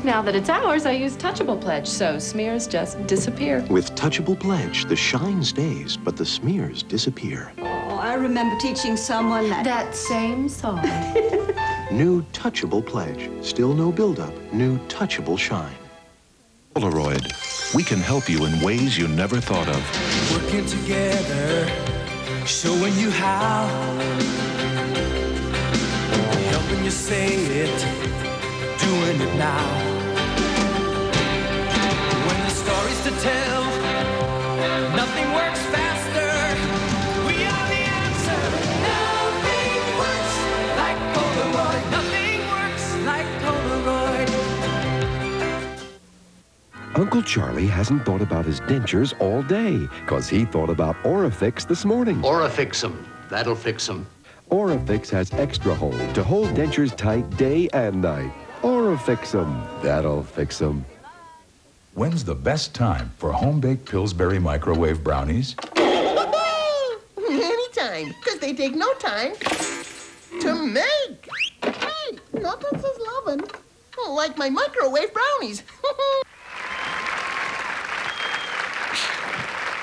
Now that it's ours, I use Touchable Pledge, so smears just disappear. With Touchable Pledge, the shine stays, but the smears disappear. Oh, I remember teaching someone that same song. New Touchable Pledge. Still no buildup. New Touchable Shine. Polaroid. We can help you in ways you never thought of. Working together, showing you how, helping you say it, doing it now. When the story's to tell, nothing works faster. We are the answer. Nothing works like Polaroid. Nothing works like Polaroid. Uncle Charlie hasn't thought about his dentures all day, because he thought about Orifix this morning. Orifix 'em. That'll fix 'em. Orifix has extra hold to hold dentures tight day and night. Orifix 'em. That'll fix 'em. When's the best time for home-baked Pillsbury microwave brownies? Anytime, because they take no time to make. Hey, nothing says lovin' like my microwave brownies.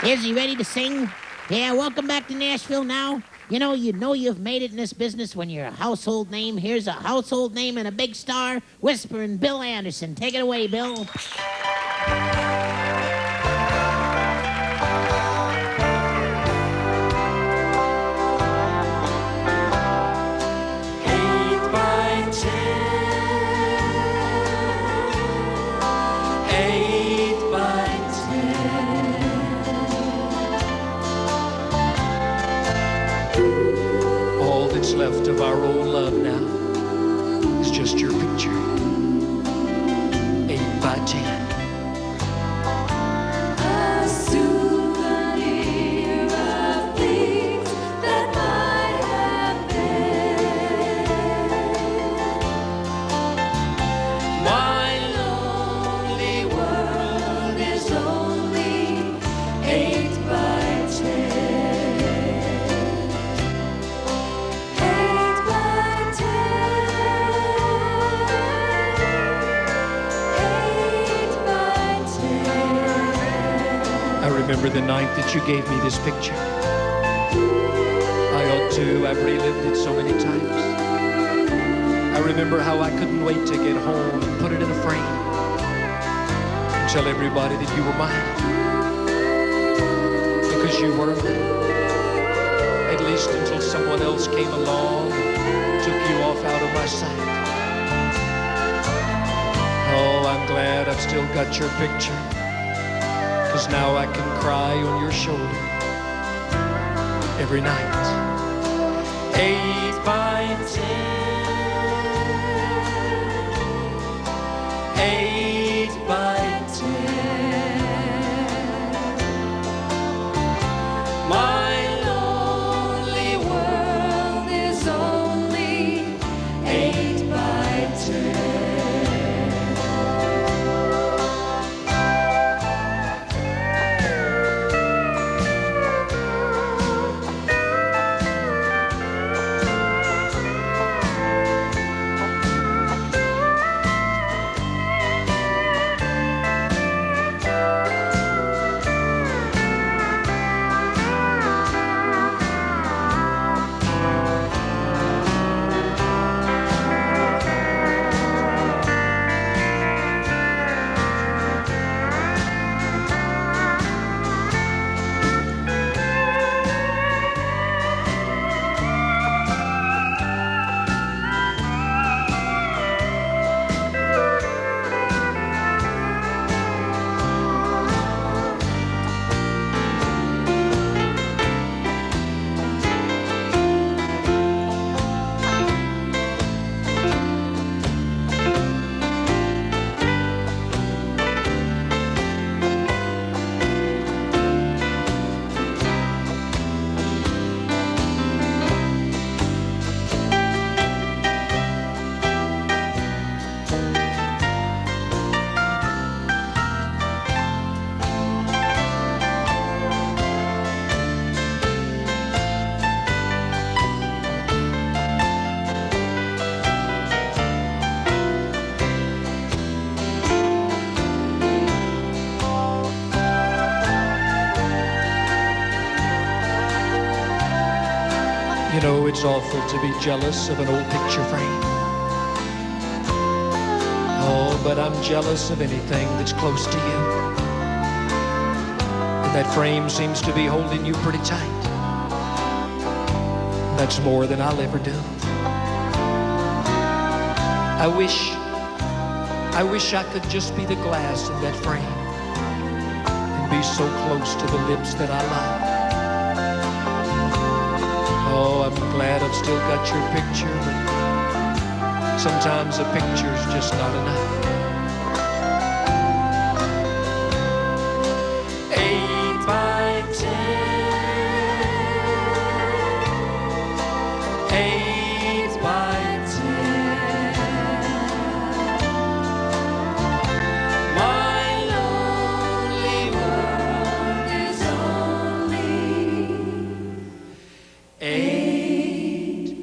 Is he ready to sing? Yeah, welcome back to Nashville Now. You know you've made it in this business when you're a household name. Here's a household name and a big star, Whispering Bill Anderson. Take it away, Bill. Left of our old love now is just your picture, 8 by 10. A souvenir of things that might have been. My lonely world is only 8 by 10. I remember the night that you gave me this picture. I ought to have relived it so many times. I remember how I couldn't wait to get home and put it in a frame and tell everybody that you were mine. Because you were mine. At least until someone else came along and took you off out of my sight. Oh, I'm glad I've still got your picture. 'Cause now I can cry on your shoulder every night. 8 by 10. 8 by 10. My lonely world is only 8 by 10. You know, it's awful to be jealous of an old picture frame. Oh, but I'm jealous of anything that's close to you. And that frame seems to be holding you pretty tight. That's more than I'll ever do. I wish I could just be the glass in that frame and be so close to the lips that I love. Oh, I'm glad I've still got your picture, but sometimes a picture's just not enough. 8 by 10. 8 by 10. My lonely world is only 8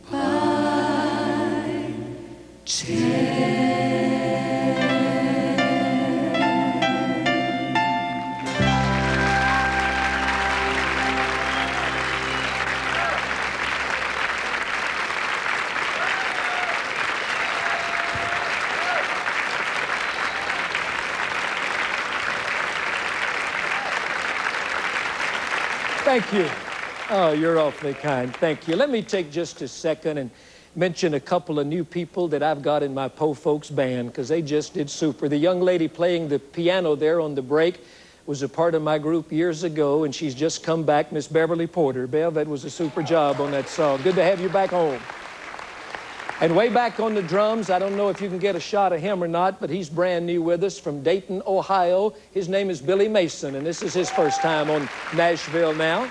by 10. Thank you. Oh, you're awfully kind. Thank you. Let me take just a second and mention a couple of new people that I've got in my Po Folks band, because they just did super. The young lady playing the piano there on the break was a part of my group years ago, and she's just come back, Miss Beverly Porter. Bev, that was a super job on that song. Good to have you back home. And way back on the drums, I don't know if you can get a shot of him or not, but he's brand new with us from Dayton, Ohio. His name is Billy Mason, and this is his first time on Nashville Now.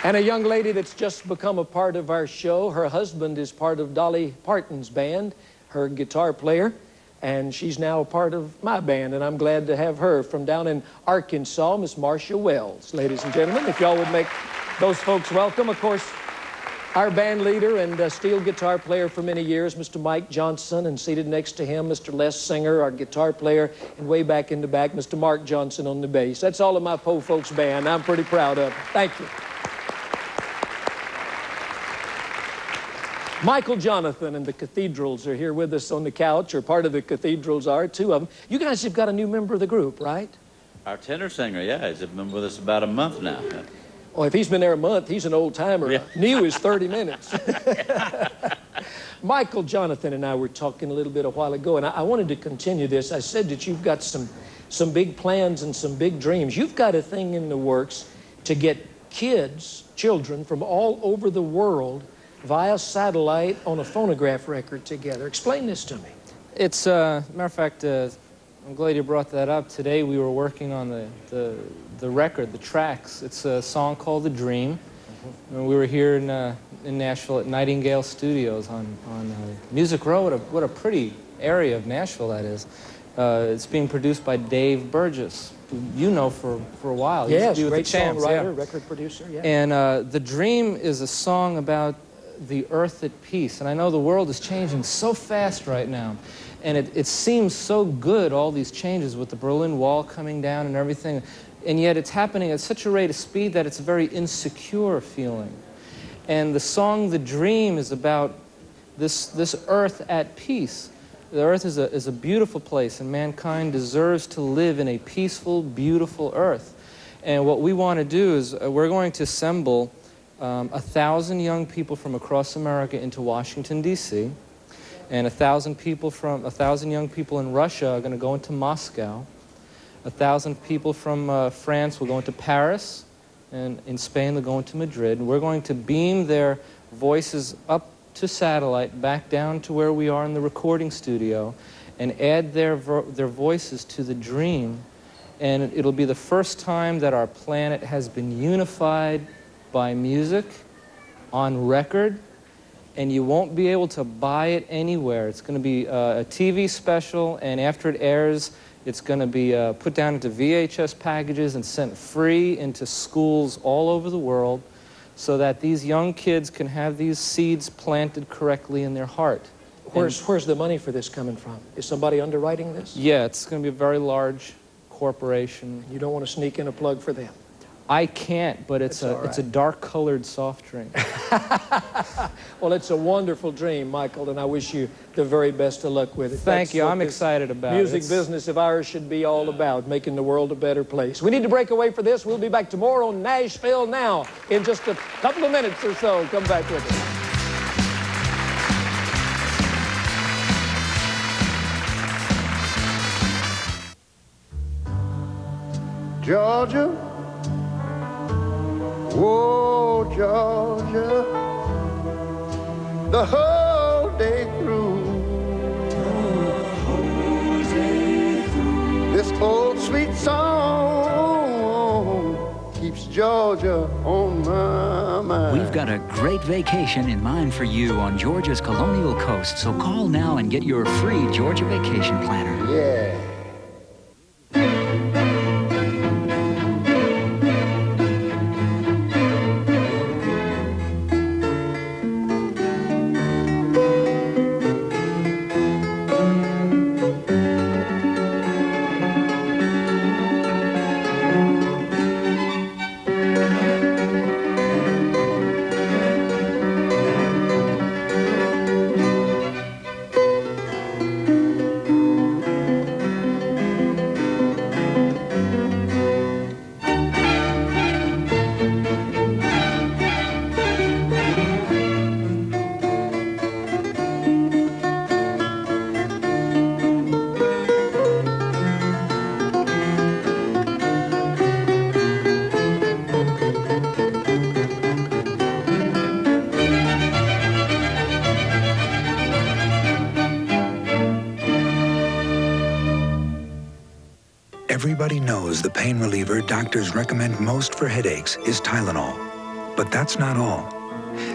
And a young lady that's just become a part of our show. Her husband is part of Dolly Parton's band, her guitar player, and she's now a part of my band, and I'm glad to have her from down in Arkansas, Miss Marcia Wells. Ladies and gentlemen, if y'all would make those folks welcome. Of course, our band leader and steel guitar player for many years, Mr. Mike Johnson, and seated next to him, Mr. Les Singer, our guitar player, and way back in the back, Mr. Mark Johnson on the bass. That's all of my Po Folks band. I'm pretty proud of it. Thank you. Michael Jonathan and the Cathedrals are here with us on the couch, or part of the Cathedrals are, two of them. You guys have got a new member of the group, right? Our tenor singer, yeah, he's been with us about a month now. Oh, if he's been there a month, he's an old timer. Yeah. New is 30 minutes. Michael Jonathan and I were talking a little bit a while ago, and I wanted to continue this. I said that you've got some big plans and some big dreams. You've got a thing in the works to get children from all over the world via satellite on a phonograph record together. Explain this to me. It's, matter of fact, I'm glad you brought that up. Today we were working on the record, the tracks. It's a song called The Dream. And we were here in Nashville at Nightingale Studios on Music Row. What a pretty area of Nashville that is. It's being produced by Dave Burgess, who you know for a while. Yes, great songwriter, record producer. Yeah. And The Dream is a song about the earth at peace. And I know the world is changing so fast right now. And it seems so good, all these changes with the Berlin Wall coming down and everything. And yet it's happening at such a rate of speed that it's a very insecure feeling. And the song The Dream is about this earth at peace. The earth is a beautiful place, and mankind deserves to live in a peaceful, beautiful earth. And what we want to do is we're going to assemble 1,000 young people from across America into Washington, D.C., and 1,000 young people in Russia are going to go into Moscow. 1,000 people from France will go into Paris, and in Spain they'll go into Madrid. And we're going to beam their voices up to satellite, back down to where we are in the recording studio, and add their voices to the dream. And it'll be the first time that our planet has been unified by music on record, and you won't be able to buy it anywhere. It's going to be a TV special, and after it airs, it's going to be put down into VHS packages and sent free into schools all over the world so that these young kids can have these seeds planted correctly in their heart. Where's the money for this coming from? Is somebody underwriting this? Yeah, it's going to be a very large corporation. You don't want to sneak in a plug for them? I can't, but it's a dark-colored soft drink. Well, it's a wonderful dream, Michael, and I wish you the very best of luck with it. Thank you. I'm excited about it. Music business of ours should be all about, making the world a better place. We need to break away for this. We'll be back tomorrow on Nashville Now in just a couple of minutes or so. Come back with us. Georgia, oh Georgia, the whole day through, this old sweet song keeps Georgia on my mind. We've got a great vacation in mind for you on Georgia's colonial coast, so call now and get your free Georgia vacation planner. Yeah. Everybody knows the pain reliever doctors recommend most for headaches is Tylenol. But that's not all.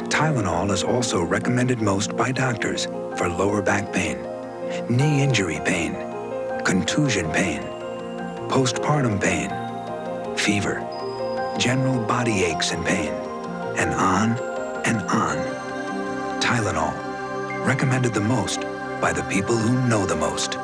Tylenol is also recommended most by doctors for lower back pain, knee injury pain, contusion pain, postpartum pain, fever, general body aches and pain, and on and on. Tylenol, recommended the most by the people who know the most.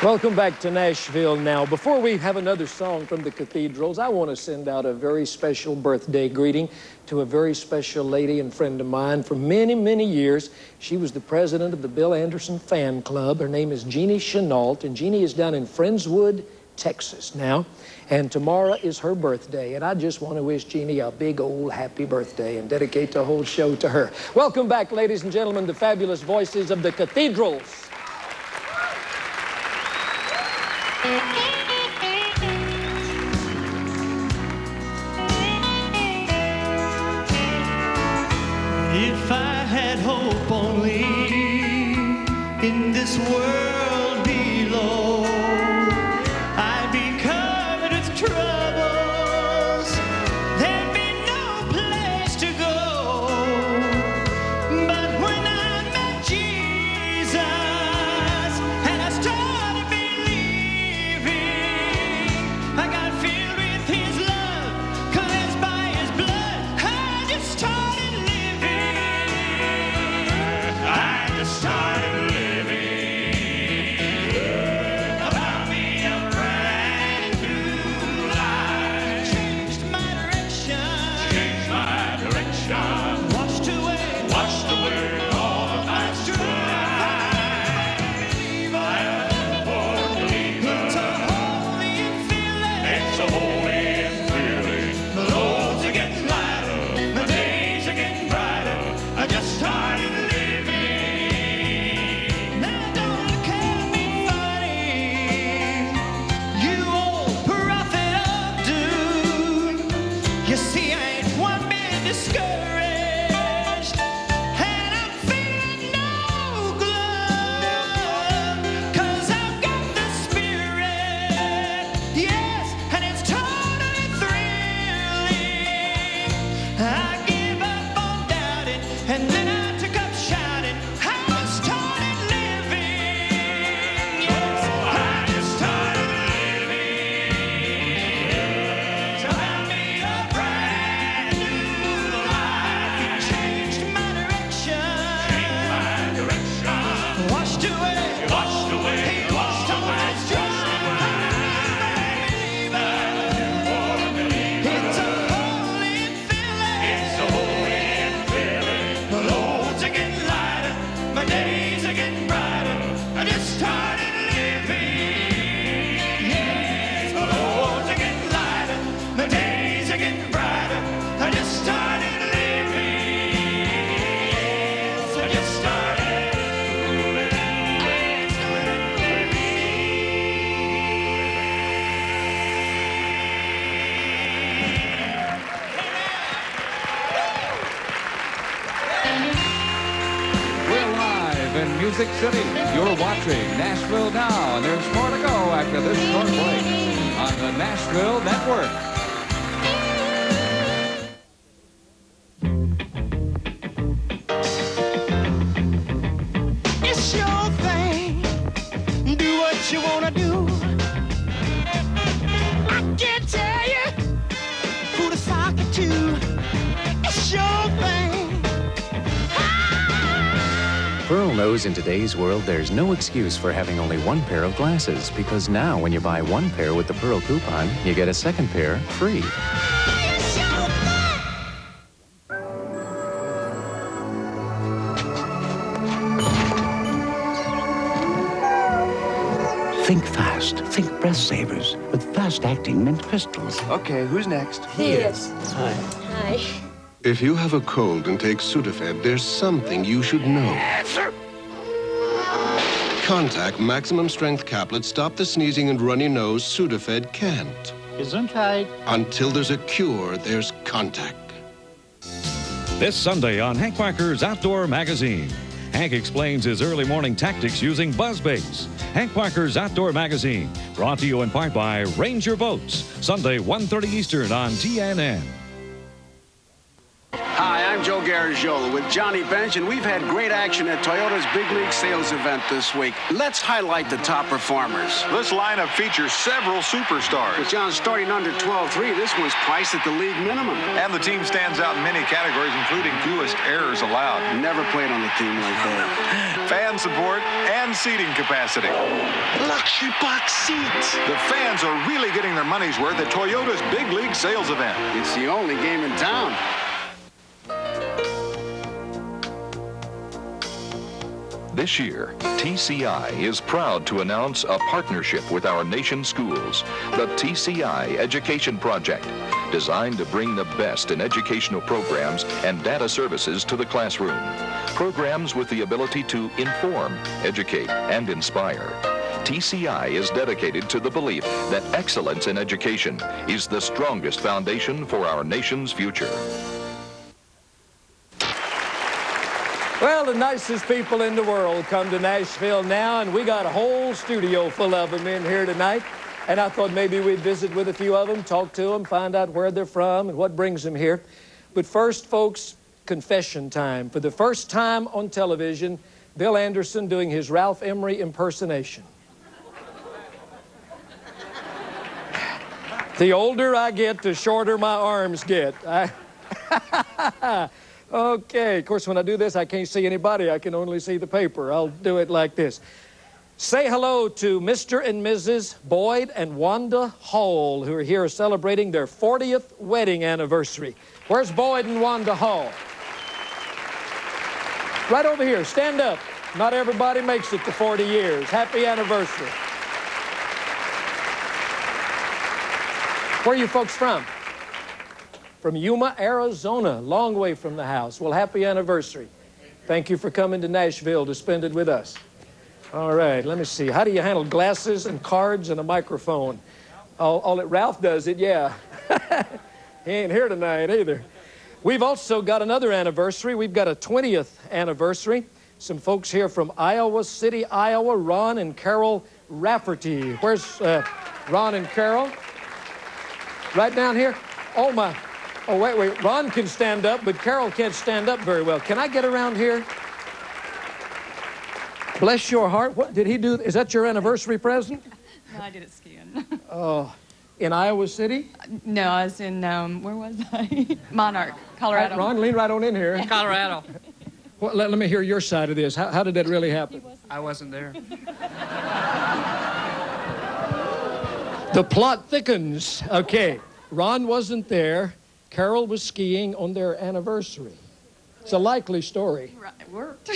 Welcome back to Nashville now. Before we have another song from the Cathedrals, I want to send out a very special birthday greeting to a very special lady and friend of mine. For many, many years, she was the president of the Bill Anderson Fan Club. Her name is Jeannie Chenault, and Jeannie is down in Friendswood, Texas now. And tomorrow is her birthday, and I just want to wish Jeannie a big old happy birthday and dedicate the whole show to her. Welcome back, ladies and gentlemen, the fabulous voices of the Cathedrals. If I had hope only in this world below, I'd be covered with troubles, there'd be no place to go. But when I met Jesus and I started believing, I got filled with His love, cleansed by His blood. I just started living. I just started living. About me a brand new life. Changed my direction. Changed my direction. Washed away all of my strife. I am born believer. It's a holy feeling. It's a holy feeling. The loads are getting lighter. The days are getting brighter. I just started living. Now don't look at me funny, you old prophet of doom. You see, I ain't one bit discouraged, and I'm feeling no gloom, 'cause I've got the Spirit, yes, and it's totally thrilling. I give up on doubting, and then I took up shouting. I just started living. Yes, I just started living. So found me a brand new life. It changed my direction. Changed my direction. Washed away. He washed away strife. It's a holy feeling. It's a holy feeling. The loads are getting lighter. My days are getting brighter. I just started living. Yes, the loads are getting lighter. My days are getting brighter. I just started living. Yes, I just started We're live in Music City. You're watching Nashville Now, and there's more to go after this short break on the Nashville Network. It's your thing. Do what you wanna do. I can't tell you who to sock it to. It's your thing. Pearl knows in today's world there's no excuse for having only one pair of glasses, because now when you buy one pair with the Pearl coupon, you get a second pair free. Think fast. Think breath savers with fast-acting mint crystals. Okay, who's next? Yes. Hi. Hi. If you have a cold and take Sudafed, there's something you should know. Contact Maximum Strength Caplet. Stop the sneezing and runny nose. Sudafed can't. Gesundheit. Until there's a cure, there's Contact. This Sunday on Hank Parker's Outdoor Magazine, Hank explains his early morning tactics using buzz baits. Hank Parker's Outdoor Magazine, brought to you in part by Ranger Boats. Sunday, 1:30 Eastern on TNN. Hi, I'm Joe Garagiola with Johnny Bench, and we've had great action at Toyota's Big League Sales event this week. Let's highlight the top performers. This lineup features several superstars. With John starting under 12.3, this one's priced at the league minimum. And the team stands out in many categories, including fewest errors allowed. Never played on a team like that. Fan support and seating capacity. Luxury box seats. The fans are really getting their money's worth at Toyota's Big League Sales event. It's the only game in town. This year, TCI is proud to announce a partnership with our nation's schools, the TCI Education Project, designed to bring the best in educational programs and data services to the classroom. Programs with the ability to inform, educate, and inspire. TCI is dedicated to the belief that excellence in education is the strongest foundation for our nation's future. Well, the nicest people in the world come to Nashville now, and we got a whole studio full of them in here tonight. And I thought maybe we'd visit with a few of them, talk to them, find out where they're from and what brings them here. But first, folks, confession time. For the first time on television, Bill Anderson doing his Ralph Emery impersonation. The older I get, the shorter my arms get. Okay, of course, when I do this, I can't see anybody. I can only see the paper. I'll do it like this. Say hello to Mr. and Mrs. Boyd and Wanda Hall, who are here celebrating their 40th wedding anniversary. Where's Boyd and Wanda Hall? Right over here. Stand up. Not everybody makes it to 40 years. Happy anniversary. Where are you folks from? From Yuma, Arizona, long way from the house. Well, happy anniversary. Thank you for coming to Nashville to spend it with us. All right, let me see. How do you handle glasses and cards and a microphone? All that Ralph does it, yeah. He ain't here tonight either. We've also got another anniversary. We've got a 20th anniversary. Some folks here from Iowa City, Iowa, Ron and Carol Rafferty. Where's Ron and Carol? Right down here? Oh, my. Oh, wait. Ron can stand up, but Carol can't stand up very well. Can I get around here? Bless your heart. What did he do? Is that your anniversary present? No, I did it skiing. Oh, in Iowa City? No, I was in, where was I? Monarch, Colorado. Ron, lean right on in here. Colorado. Well, let me hear your side of this. How did that really happen? I wasn't there. The plot thickens. Okay, Ron wasn't there. Carol was skiing on their anniversary. It's a likely story. Right, it worked.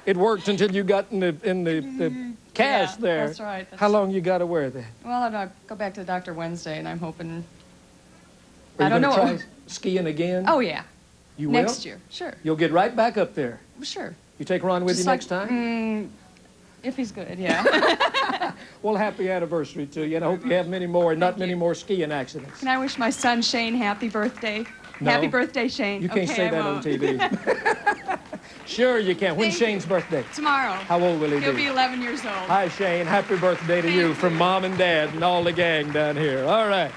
It worked until you got in the cast there. That's right. How long you got to wear that? Well, I'll go back to the doctor Wednesday, and I'm hoping. Are you I don't know. Try skiing again? Oh yeah. You next will? year, sure. You'll get right back up there. Sure. You take Ron with Just you like, next time? If he's good, yeah. Well, happy anniversary to you, and I hope you have many more, and not many more skiing accidents. Can I wish my son Shane happy birthday? No. Happy birthday, Shane. You can't okay, say I that won't. on TV. Sure you can. When's Shane's birthday? Tomorrow. How old will he He'll be? be 11 years old. Hi, Shane. Happy birthday to you from Mom and Dad and all the gang down here. All right.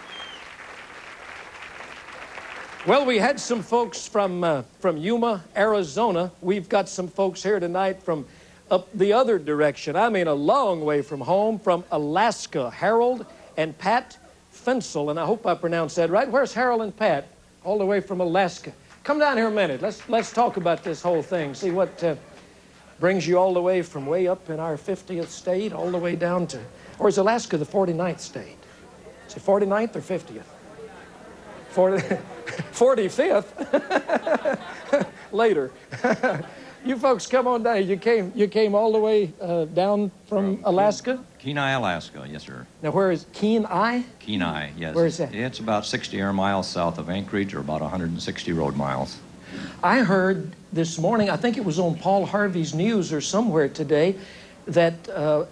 Well, we had some folks from Yuma, Arizona. We've got some folks here tonight from up the other direction. I mean, a long way from home, from Alaska. Harold and Pat Fensel, and I hope I pronounced that right. Where's Harold and Pat? All the way from Alaska. Come down here a minute. Let's talk about this whole thing. See what brings you all the way from way up in our 50th state all the way down to, or is Alaska the 49th state? Is it 49th or 50th? 45th? Later. You folks, come on down. You came all the way down from Alaska? Kenai, Alaska, yes, sir. Now, where is Kenai? Kenai, yes. Where is that? It's about 60 air miles south of Anchorage, or about 160 road miles. I heard this morning, I think it was on Paul Harvey's News or somewhere today, that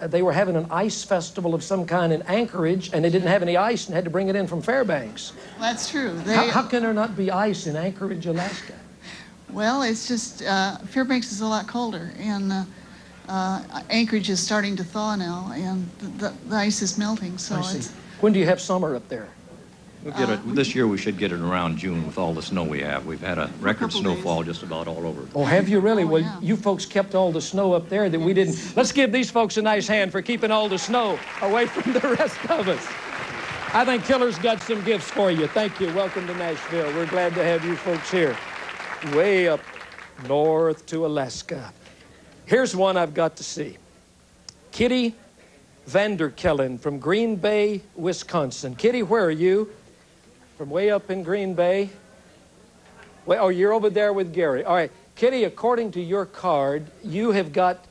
they were having an ice festival of some kind in Anchorage, and they didn't have any ice and had to bring it in from Fairbanks. That's true. How can there not be ice in Anchorage, Alaska? Well, it's just Fairbanks is a lot colder, and Anchorage is starting to thaw now, and the ice is melting. So it's. When do you have summer up there? We'll get it, this year we should get it around June with all the snow we have. We've had a record snowfall just about all over. Oh, have you really? Well, yeah. You folks kept all the snow up there that we didn't. Let's give these folks a nice hand for keeping all the snow away from the rest of us. I think Killer's got some gifts for you. Thank you. Welcome to Nashville. We're glad to have you folks here. Way up north to Alaska. Here's one I've got to see. Kitty Vanderkellen from Green Bay, Wisconsin. Kitty, where are you? From way up in Green Bay? Well, oh, you're over there with Gary. All right. Kitty, according to your card, you have got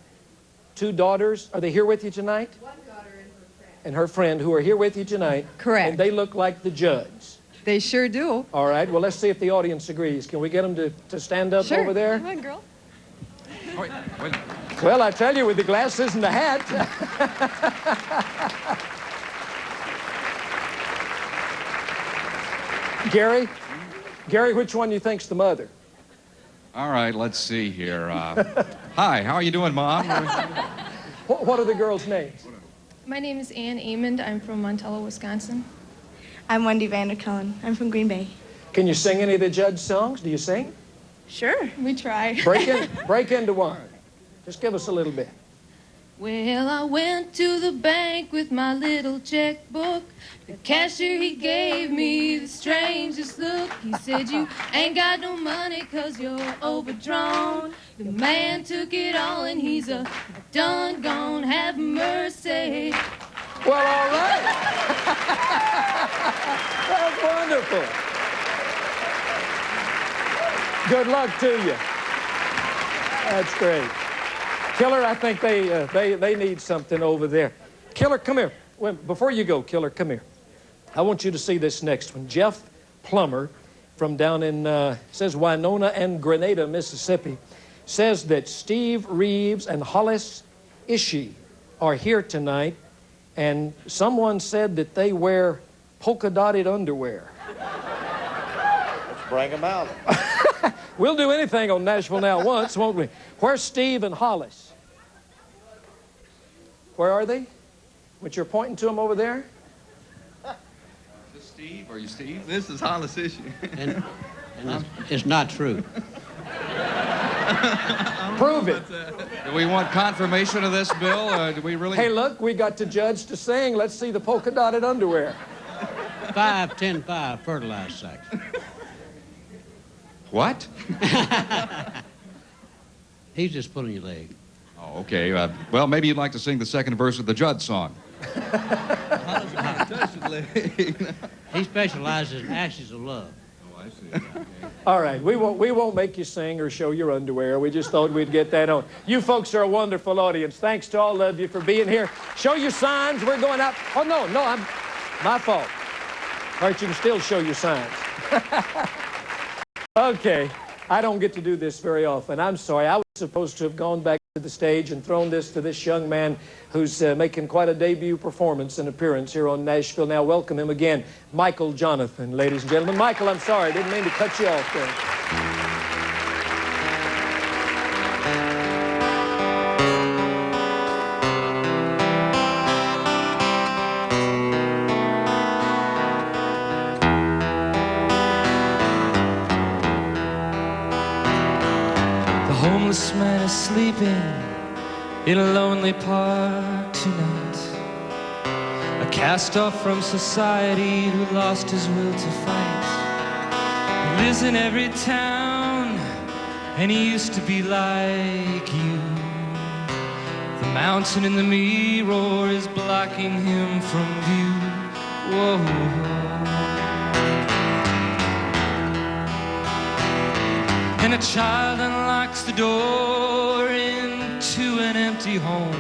2 daughters. Are they here with you tonight? One daughter and her friend. And her friend, who are here with you tonight. Correct. And they look like the judge. They sure do. All right. Well, let's see if the audience agrees. Can we get them to stand up over there? Come on, girl. Wait. Well, I tell you, with the glasses and the hat. Gary, which one do you think's the mother? All right, let's see here. Hi, how are you doing, Mom? What are the girls' names? My name is Ann Amond. I'm from Montello, Wisconsin. I'm Wendy Vanderkellen. I'm from Green Bay. Can you sing any of the Judge songs? Do you sing? Sure. We try. Break into one. Just give us a little bit. Well, I went to the bank with my little checkbook. The cashier, he gave me the strangest look. He said, you ain't got no money 'cause you're overdrawn. The man took it all and he's a done gone. Have mercy. Well, all right. That's wonderful. Good luck to you. That's great. Killer, I think they need something over there. Killer, come here. Before you go, Killer, come here. I want you to see this next one. Jeff Plummer from down in, says Winona and Grenada, Mississippi, says that Steve Reeves and Hollis Ishii are here tonight, and someone said that they wear polka-dotted underwear. Let's bring them out. We'll do anything on Nashville Now once, won't we? Where's Steve and Hollis? Where are they? What you're pointing to them over there? Is this Steve? Are you Steve? This is Hollis Issue. and it's not true. Prove it. Do we want confirmation of this, Bill? Do we really? Hey, look, we got the judge to sing. Let's see the polka-dotted underwear. 5-10-5 fertilized sex. What? He's just pulling your leg. Oh, okay. Well, maybe you'd like to sing the second verse of the Judd song. He specializes in ashes of love. Oh, I see. Okay. All right, we won't make you sing or show your underwear. We just thought we'd get that on. You folks are a wonderful audience. Thanks to all of you for being here. Show your signs. We're going out. Oh, no, my fault. All right, you can still show your signs. Okay, I don't get to do this very often. I'm sorry. I was supposed to have gone back to the stage and thrown this to this young man who's making quite a debut performance and appearance here on Nashville Now. Welcome him again, Michael Jonathan, ladies and gentlemen. Michael, I'm sorry. I didn't mean to cut you off there. Homeless man is sleeping in a lonely park tonight. A cast-off from society who lost his will to fight. He lives in every town, and he used to be like you. The mountain in the mirror is blocking him from view. Whoa. and a child unlocks the door into an empty home.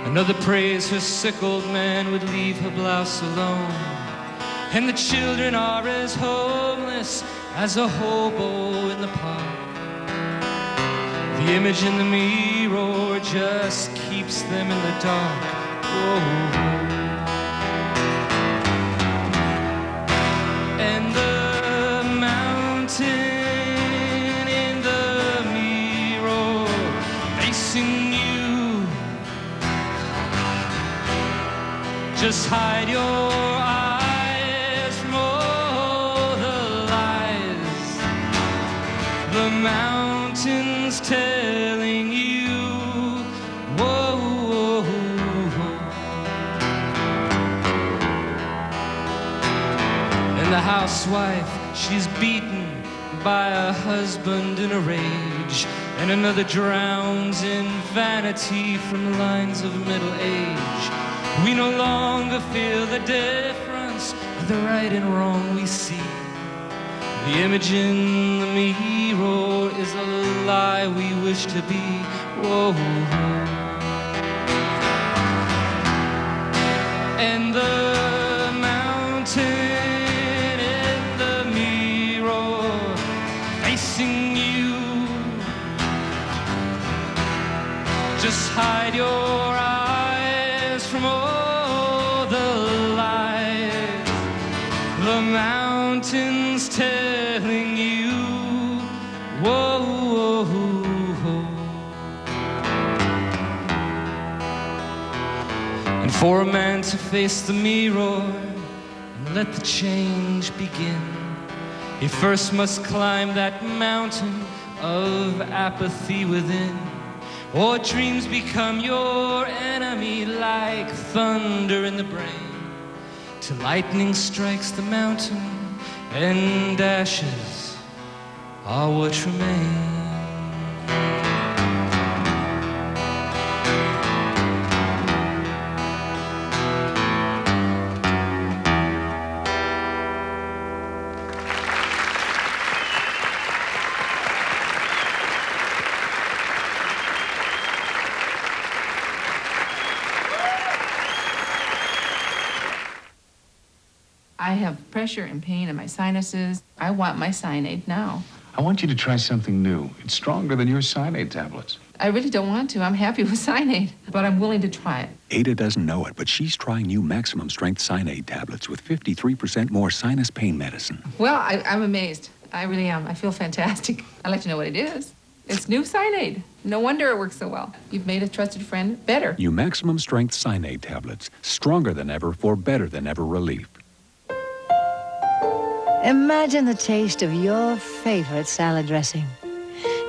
Another prays her sick old man would leave her blouse alone. And the children are as homeless as a hobo in the park. The image in the mirror just keeps them in the dark. Whoa. And the mountain in the mirror facing you, just hide your eyes from all the lies the mountain's telling you. Whoa. And the housewife, she's beaten by a husband in a rage, and another drowns in vanity from lines of middle age. We no longer feel the difference of the right and wrong we see. The image in the mirror is a lie we wish to be. Whoa. And the mountain in the mirror facing you, just hide your eyes from all the lies the mountain's telling you. Whoa. And for a man to face the mirror and let the change begin, he first must climb that mountain of apathy within. Or dreams become your enemy like thunder in the brain, till lightning strikes the mountain and ashes are what remain. I have pressure and pain in my sinuses. I want my Cyanide now. I want you to try something new. It's stronger than your Cyanide tablets. I really don't want to. I'm happy with Cyanide, but I'm willing to try it. Ada doesn't know it, but she's trying new maximum strength Cyanide tablets with 53% more sinus pain medicine. Well, I'm amazed. I really am. I feel fantastic. I'd like to know what it is. It's new Cyanide. No wonder it works so well. You've made a trusted friend better. New maximum strength Cyanide tablets. Stronger than ever for better than ever relief. Imagine the taste of your favorite salad dressing.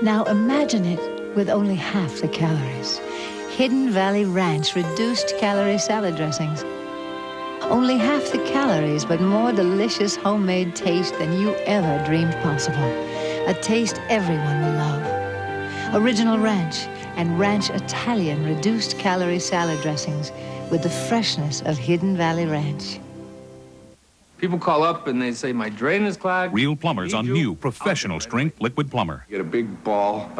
Now imagine it with only half the calories. Hidden Valley Ranch reduced calorie salad dressings. Only half the calories, but more delicious homemade taste than you ever dreamed possible. A taste everyone will love. Original Ranch and Ranch Italian reduced calorie salad dressings with the freshness of Hidden Valley Ranch. People call up and they say, my drain is clogged. Real plumbers on new professional strength liquid plumber. You get a big ball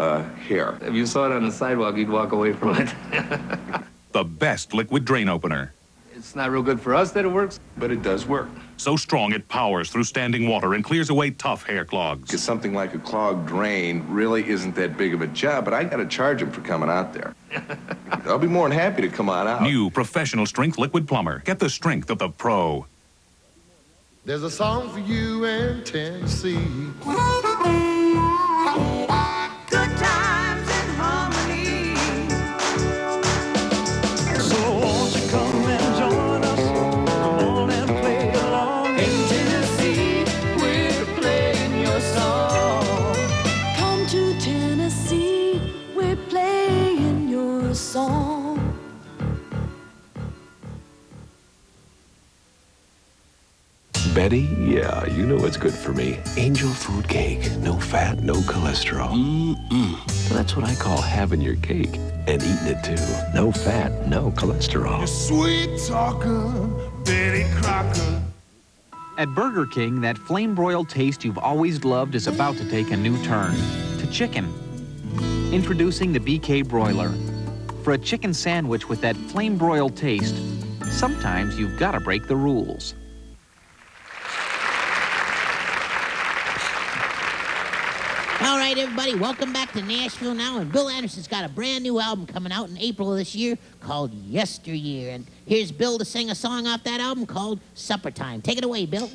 here. If you saw it on the sidewalk, you'd walk away from it. The best liquid drain opener. It's not real good for us that it works, but it does work. So strong it powers through standing water and clears away tough hair clogs. Because something like a clogged drain really isn't that big of a job, but I got to charge him for coming out there. I'll be more than happy to come on out. New professional strength liquid plumber. Get the strength of the pro. There's a song for you in Tennessee. Good times and harmony. So won't you come and join us? Come on and play along. In Tennessee, we're playing your song. Come to Tennessee, we're playing your song. Betty, yeah, you know what's good for me. Angel food cake. No fat, no cholesterol. That's what I call having your cake and eating it too. No fat, no cholesterol. Sweet talker, Betty Crocker. At Burger King, that flame-broiled taste you've always loved is about to take a new turn to chicken. Introducing the BK Broiler. For a chicken sandwich with that flame-broiled taste, sometimes you've got to break the rules. All right, everybody, welcome back to Nashville Now, and Bill Anderson's got a brand new album coming out in April of this year called Yesteryear, and here's Bill to sing a song off that album called Supper Time. Take it away, Bill.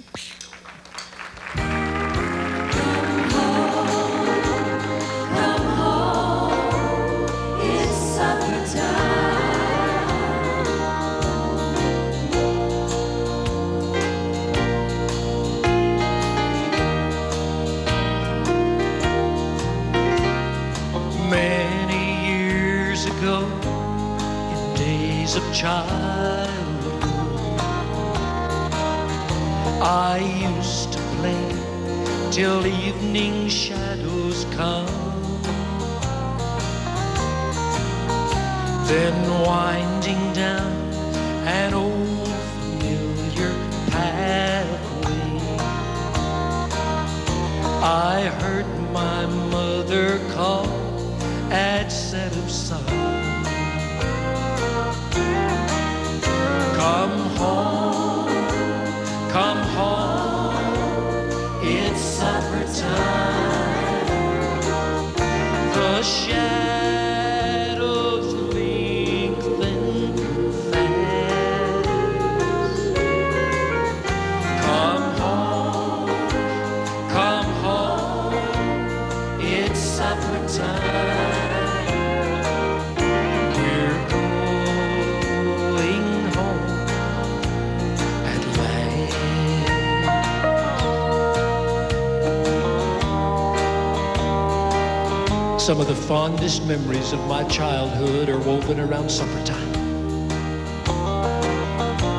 Many years ago, in days of childhood, I used to play till evening shadows come. Then winding down an old familiar pathway, I heard my mother call at set of sun. Come home, it's supper time. The shadows lengthen fast. Come home, it's supper time. Some of the fondest memories of my childhood are woven around supper time.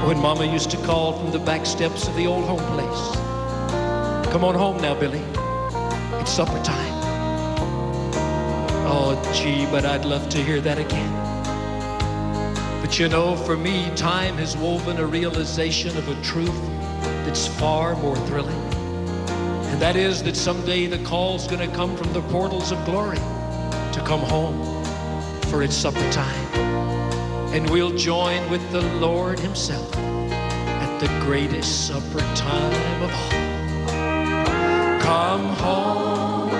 When Mama used to call from the back steps of the old home place, "Come on home now, Billy. It's supper time." Oh, gee, but I'd love to hear that again. But you know, for me, time has woven a realization of a truth that's far more thrilling. And that is that someday the call's gonna come from the portals of glory to come home, for it's supper time. And we'll join with the Lord himself at the greatest supper time of all. Come home,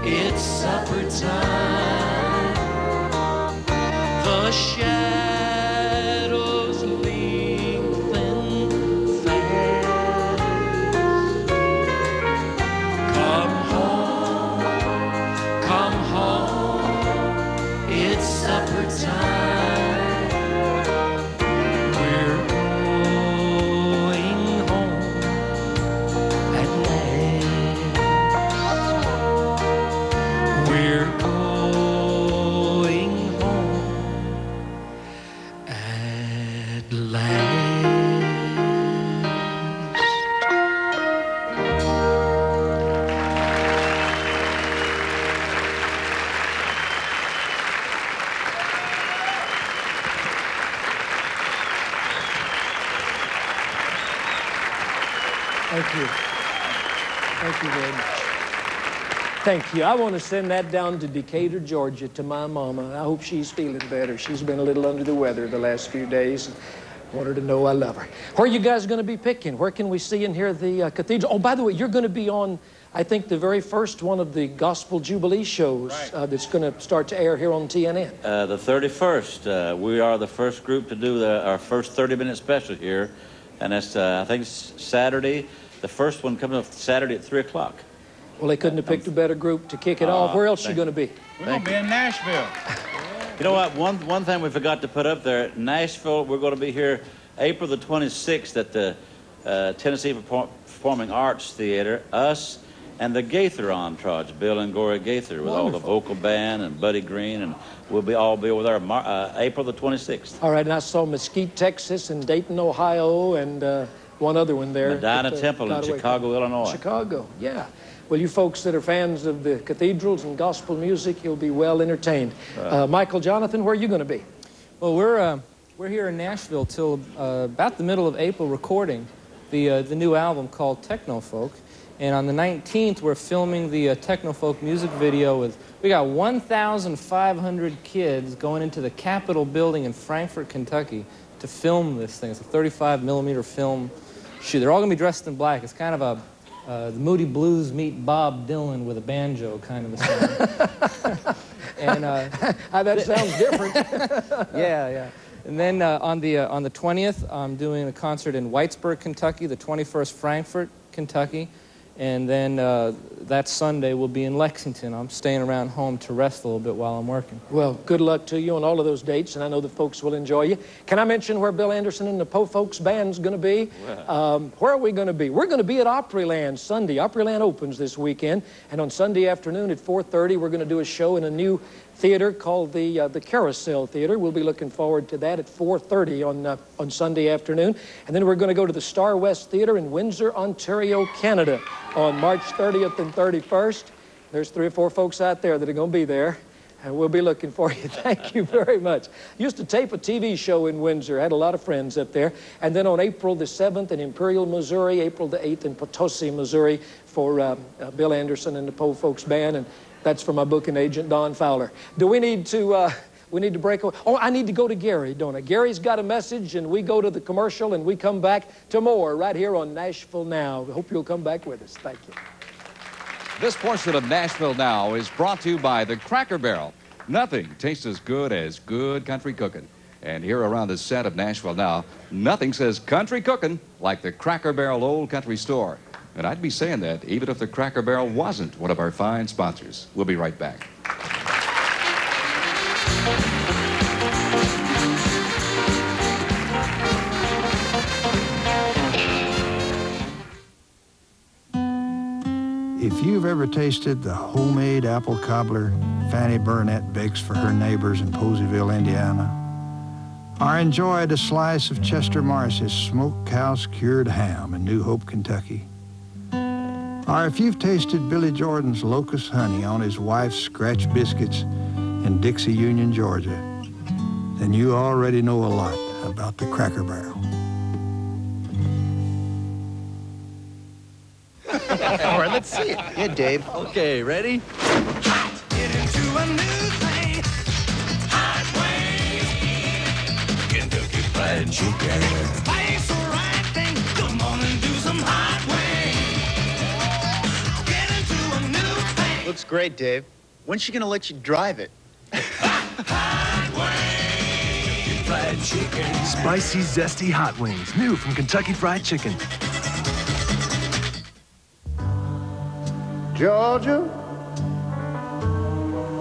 it's supper time. The shadows lengthen fast. Come home, it's supper time. We're going home at last. We're going home at last. Thank you. Thank you very much. Thank you. I want to send that down to Decatur, Georgia, to my mama. I hope she's feeling better. She's been a little under the weather the last few days. I want her to know I love her. Where are you guys going to be picking? Where can we see and hear the cathedral? Oh, by the way, you're going to be on, I think, the very first one of the Gospel Jubilee shows that's going to start to air here on TNN. The 31st. We are the first group to do our first 30-minute special here. And that's, I think, it's Saturday. The first one comes up Saturday at 3 o'clock. Well, they couldn't have picked a better group to kick it off. Where else are you going to be? We're going to be in Nashville. You know what? One thing we forgot to put up there, Nashville, we're going to be here April the 26th at the Tennessee Performing Arts Theater. Us and the Gaither Entourage, Bill and Gloria Gaither, with all the vocal band and Buddy Green, and we'll all be over there April the 26th. All right, and I saw Mesquite, Texas, and Dayton, Ohio, and one other one there. Medina Temple in Chicago, Illinois. Chicago, yeah. Well, you folks that are fans of the cathedrals and gospel music, you'll be well entertained. Michael, Jonathan, where are you going to be? Well, we're We're here in Nashville till about the middle of April recording the new album called Techno Folk. And on the 19th, we're filming the Techno Folk music video with, we got 1,500 kids going into the Capitol building in Frankfort, Kentucky to film this thing. It's a 35mm film shoot. They're all going to be dressed in black. It's kind of a the Moody Blues meet Bob Dylan with a banjo kind of a song. And that sounds different. Yeah. And then on the 20th, I'm doing a concert in Whitesburg, Kentucky. The 21st, Frankfort, Kentucky. And then that Sunday we'll be in Lexington. I'm staying around home to rest a little bit while I'm working. Well, good luck to you on all of those dates, and I know the folks will enjoy you. Can I mention where Bill Anderson and the Po Folks Band's going to be? Where are we going to be? We're going to be at Opryland Sunday. Opryland opens this weekend, and on Sunday afternoon at 4:30, we're going to do a show in a new theater called the Carousel Theater. We'll be looking forward to that at 4:30 on Sunday afternoon. And then we're going to go to the Star West Theater in Windsor, Ontario, Canada on March 30th and 31st. There's 3 or 4 folks out there that are going to be there, and we'll be looking for you. Thank you very much. Used to tape a TV show in Windsor. Had a lot of friends up there. And then on April the 7th in Imperial, Missouri, April the 8th in Potosi, Missouri for Bill Anderson and the Po Folks Band. And that's for my booking agent, Don Fowler. Do we need to break away? Oh, I need to go to Gary, don't I? Gary's got a message, and we go to the commercial, and we come back to more right here on Nashville Now. We hope you'll come back with us. Thank you. This portion of Nashville Now is brought to you by the Cracker Barrel. Nothing tastes as good as good country cooking. And here around the set of Nashville Now, nothing says country cooking like the Cracker Barrel Old Country Store. And I'd be saying that even if the Cracker Barrel wasn't one of our fine sponsors. We'll be right back. If you've ever tasted the homemade apple cobbler Fanny Burnett bakes for her neighbors in Poseyville, Indiana, or enjoyed a slice of Chester Marsh's smoked cow-cured ham in New Hope, Kentucky, or if you've tasted Billy Jordan's locust honey on his wife's scratch biscuits in Dixie Union, Georgia, then you already know a lot about the Cracker Barrel. All right, let's see it. Yeah, Dave. Okay, ready? Get into a new thing. Hot wings. Kentucky Fried Chicken. Spice the right thing. Come on and do some hot wings. Get into a new thing. Looks great, Dave. When's she gonna let you drive it? Hot wings. Fried Chicken. Spicy, zesty hot wings. New from Kentucky Fried Chicken. Georgia,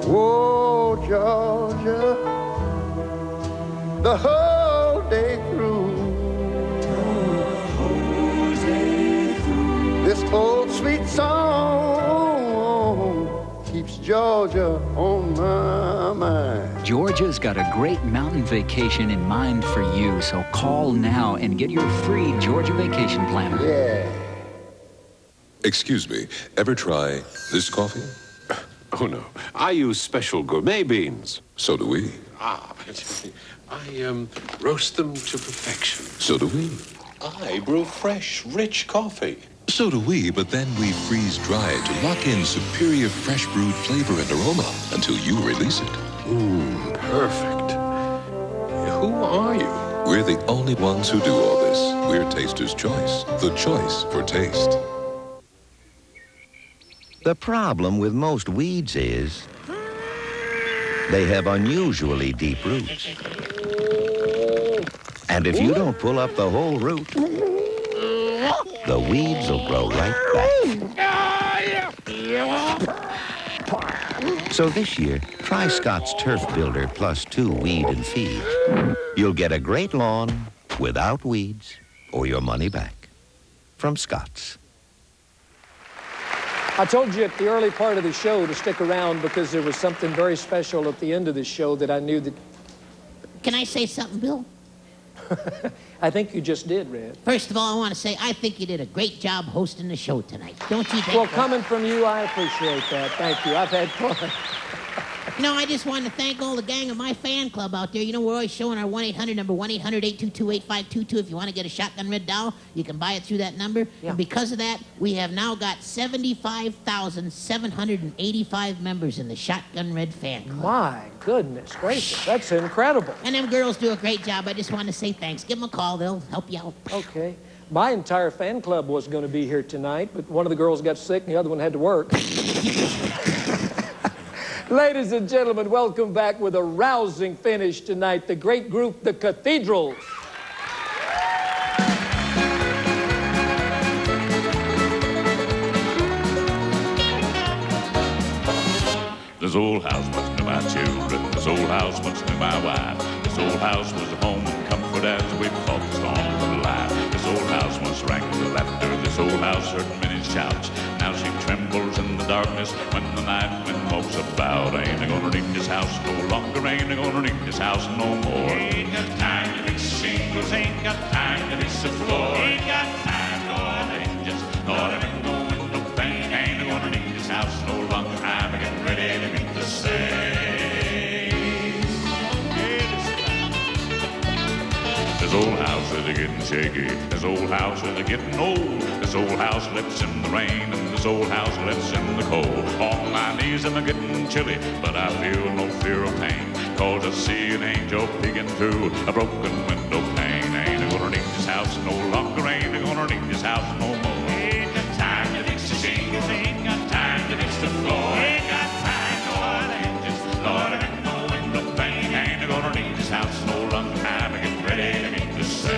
whoa, Georgia, the whole day through. This old sweet song keeps Georgia on my mind. Georgia's got a great mountain vacation in mind for you, so call now and get your free Georgia Vacation Planner. Yeah. Excuse me, ever try this coffee? Oh, no. I use special gourmet beans. So do we. I roast them to perfection. So do we. I brew fresh, rich coffee. So do we, but then we freeze dry it to lock in superior fresh brewed flavor and aroma until you release it. Perfect. Who are you? We're the only ones who do all this. We're Taster's Choice, the choice for taste. The problem with most weeds is they have unusually deep roots. And if you don't pull up the whole root, the weeds will grow right back. So this year, try Scott's Turf Builder plus 2 weed and feed. You'll get a great lawn without weeds or your money back. From Scott's. I told you at the early part of the show to stick around because there was something very special at the end of the show that I knew that... Can I say something, Bill? I think you just did, Red. First of all, I want to say I think you did a great job hosting the show tonight. Don't you think? Well, coming from you, I appreciate that. Thank you. I've had fun. You know, I just wanted to thank all the gang of my fan club out there. You know, we're always showing our 1-800 number, 1-800-822-8522. If you want to get a Shotgun Red doll, you can buy it through that number. Yeah. And because of that, we have now got 75,785 members in the Shotgun Red fan club. My goodness gracious, that's incredible. And them girls do a great job. I just want to say thanks. Give them a call. They'll help you out. Okay. My entire fan club was going to be here tonight, but one of the girls got sick and the other one had to work. Ladies and gentlemen, welcome back with a rousing finish tonight. The great group, the Cathedrals. This old house once knew my children. This old house once knew my wife. This old house was a home and comfort as we fought the storms of life. This old house once rang with laughter. This old house heard many shouts. Now she trembles in the darkness when the night wind walks about. Ain't I gonna need this house no longer. Ain't I gonna need this house no more. Ain't got time to fix shingles. Ain't got time to fix the floor. Ain't got time for the hinges. Nor to no window pane. Ain't I gonna need this house no longer. I'm getting ready to meet the saints. This old house is getting shaky. This old house is getting old. This old house lives in the rain, and this old house lives in the cold. On my knees I'm getting chilly, but I feel no fear of pain, 'cause I see an angel peeking through a broken window pane. Ain't I gonna need this house no longer. Ain't I gonna need this house no more. Ain't got time to fix the shingles. Ain't got time to fix the floor. Ain't got time for the hinges. Lord, I got no window pane. Ain't I gonna need this house no longer. I'm getting ready to meet the saints.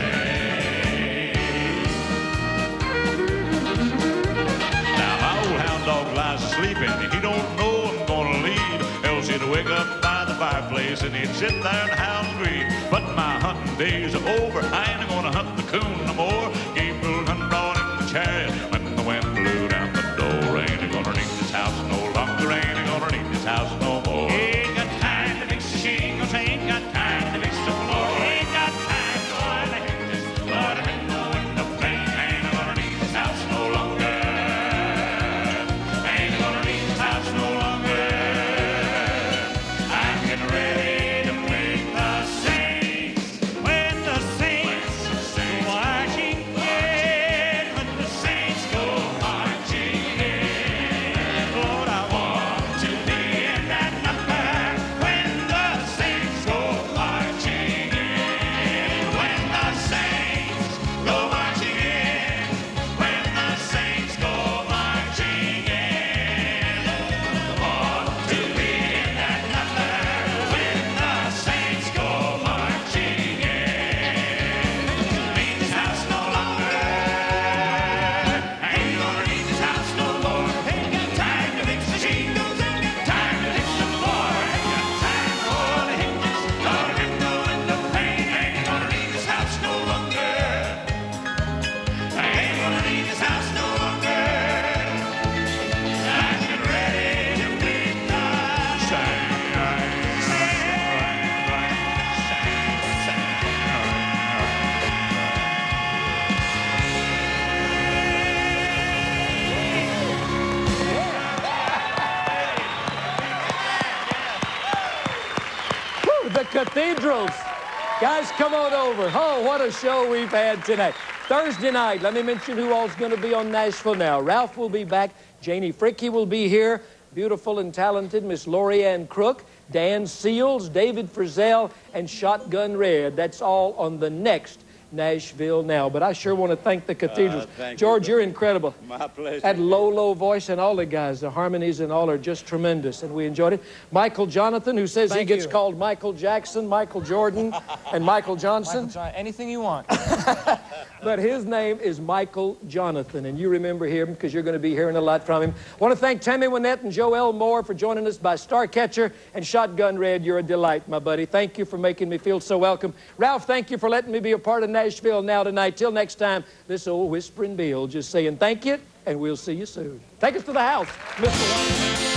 Now my old hound dog lies sleeping. He don't know I'm gonna leave. Else he'd wake up by the fireplace and he'd sit there and howl and grieve. But my hunting days are over. I ain't gonna hunt the coon no more. Gabriel done brought in the chariot when the wind blew down the door. Ain't I gonna need this house no longer. Ain't I gonna need this house no more. Ain't got time to fix the shingles. Ain't got time to fix the floor. Ain't got time for the hinges. Lord, I'm in the window pane. Ain't I gonna need this house no longer. Ain't I gonna need this house no longer. I'm getting ready to meet the saints. When the saints go marching in. When the saints go marching in. Lord, I want to be in that number. When the saints go marching in. When the saints go marching in. When the saints go marching in. I want to be in that number. When the saints go marching in. Need this house no longer. Ain't gonna need this house no more. Ain't got time to fix the shingles. Ain't got time to fix the floor. Ain't got time for the hinges. Lord, I'm in the window pane. Ain't gonna need this house no longer. I ain't gonna need this house no longer. I'm getting ready to meet the Whew, the Cathedrals. Guys, come on over. Oh, what a show we've had tonight. Thursday night, let me mention who all's going to be on Nashville Now. Ralph will be back. Janie Fricke will be here. Beautiful and talented Miss Lori Ann Crook, Dan Seals, David Frizzell, and Shotgun Red. That's all on the next Nashville Now. But I sure want to thank the Cathedrals. Thank George, you. you're incredible. My pleasure. That low voice, and all the guys, the harmonies and all are just tremendous, and we enjoyed it. Michael Jonathan, who says he gets called Michael Jackson, Michael Jordan, and Michael Johnson. Anything you want. But his name is Michael Jonathan, and you remember him because you're going to be hearing a lot from him. I want to thank Tammy Wynette and Joel Moore for joining us by Starcatcher, and Shotgun Red, you're a delight, my buddy. Thank you for making me feel so welcome. Ralph, thank you for letting me be a part of Nashville Now tonight. Till next time, this old whispering Bill just saying thank you, and we'll see you soon. Take us to the house, Mr.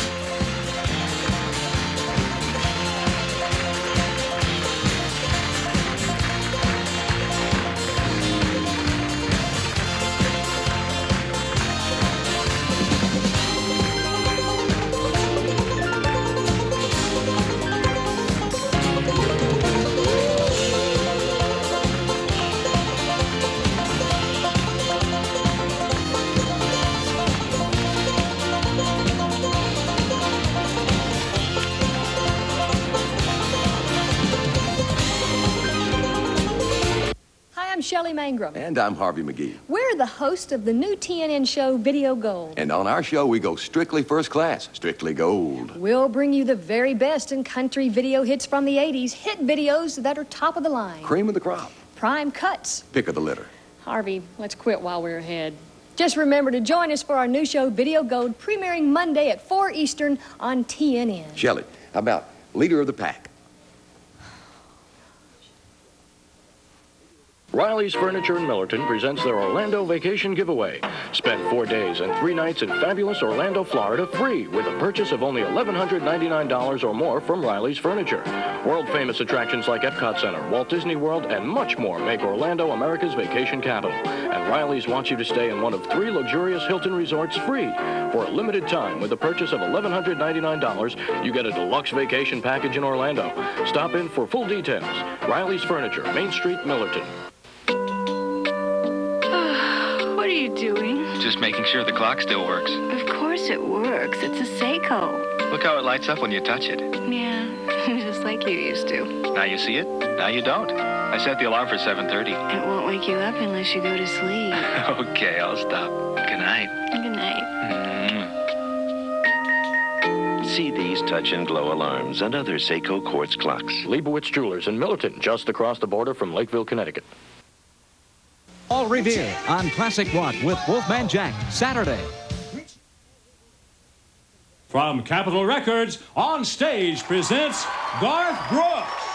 Shelley Mangrum. And I'm Harvey McGee. We're the host of the new TNN show, Video Gold. And on our show, we go strictly first class, strictly gold. We'll bring you the very best in country video hits from the 80s, hit videos that are top of the line. Cream of the crop. Prime cuts. Pick of the litter. Harvey, let's quit while we're ahead. Just remember to join us for our new show, Video Gold, premiering Monday at 4 Eastern on TNN. Shelley, how about leader of the pack? Riley's Furniture in Millerton presents their Orlando Vacation Giveaway. Spend 4 days and 3 nights in fabulous Orlando, Florida, free with a purchase of only $1,199 or more from Riley's Furniture. World-famous attractions like Epcot Center, Walt Disney World, and much more make Orlando America's vacation capital. And Riley's wants you to stay in one of 3 luxurious Hilton resorts free. For a limited time, with a purchase of $1,199, you get a deluxe vacation package in Orlando. Stop in for full details. Riley's Furniture, Main Street, Millerton. What are you doing? Just making sure the clock still works. Of course it works. It's a Seiko. Look how it lights up when you touch it. Yeah, just like you used to. Now you see it, now you don't. I set the alarm for 7:30. It won't wake you up unless you go to sleep. Okay, I'll stop. Good night. Good night. See these touch and glow alarms and other Seiko quartz clocks. Leibowitz Jewelers in Millerton, just across the border from Lakeville, Connecticut. Paul Revere on Classic Rock with Wolfman Jack, Saturday. From Capitol Records, On Stage presents Garth Brooks.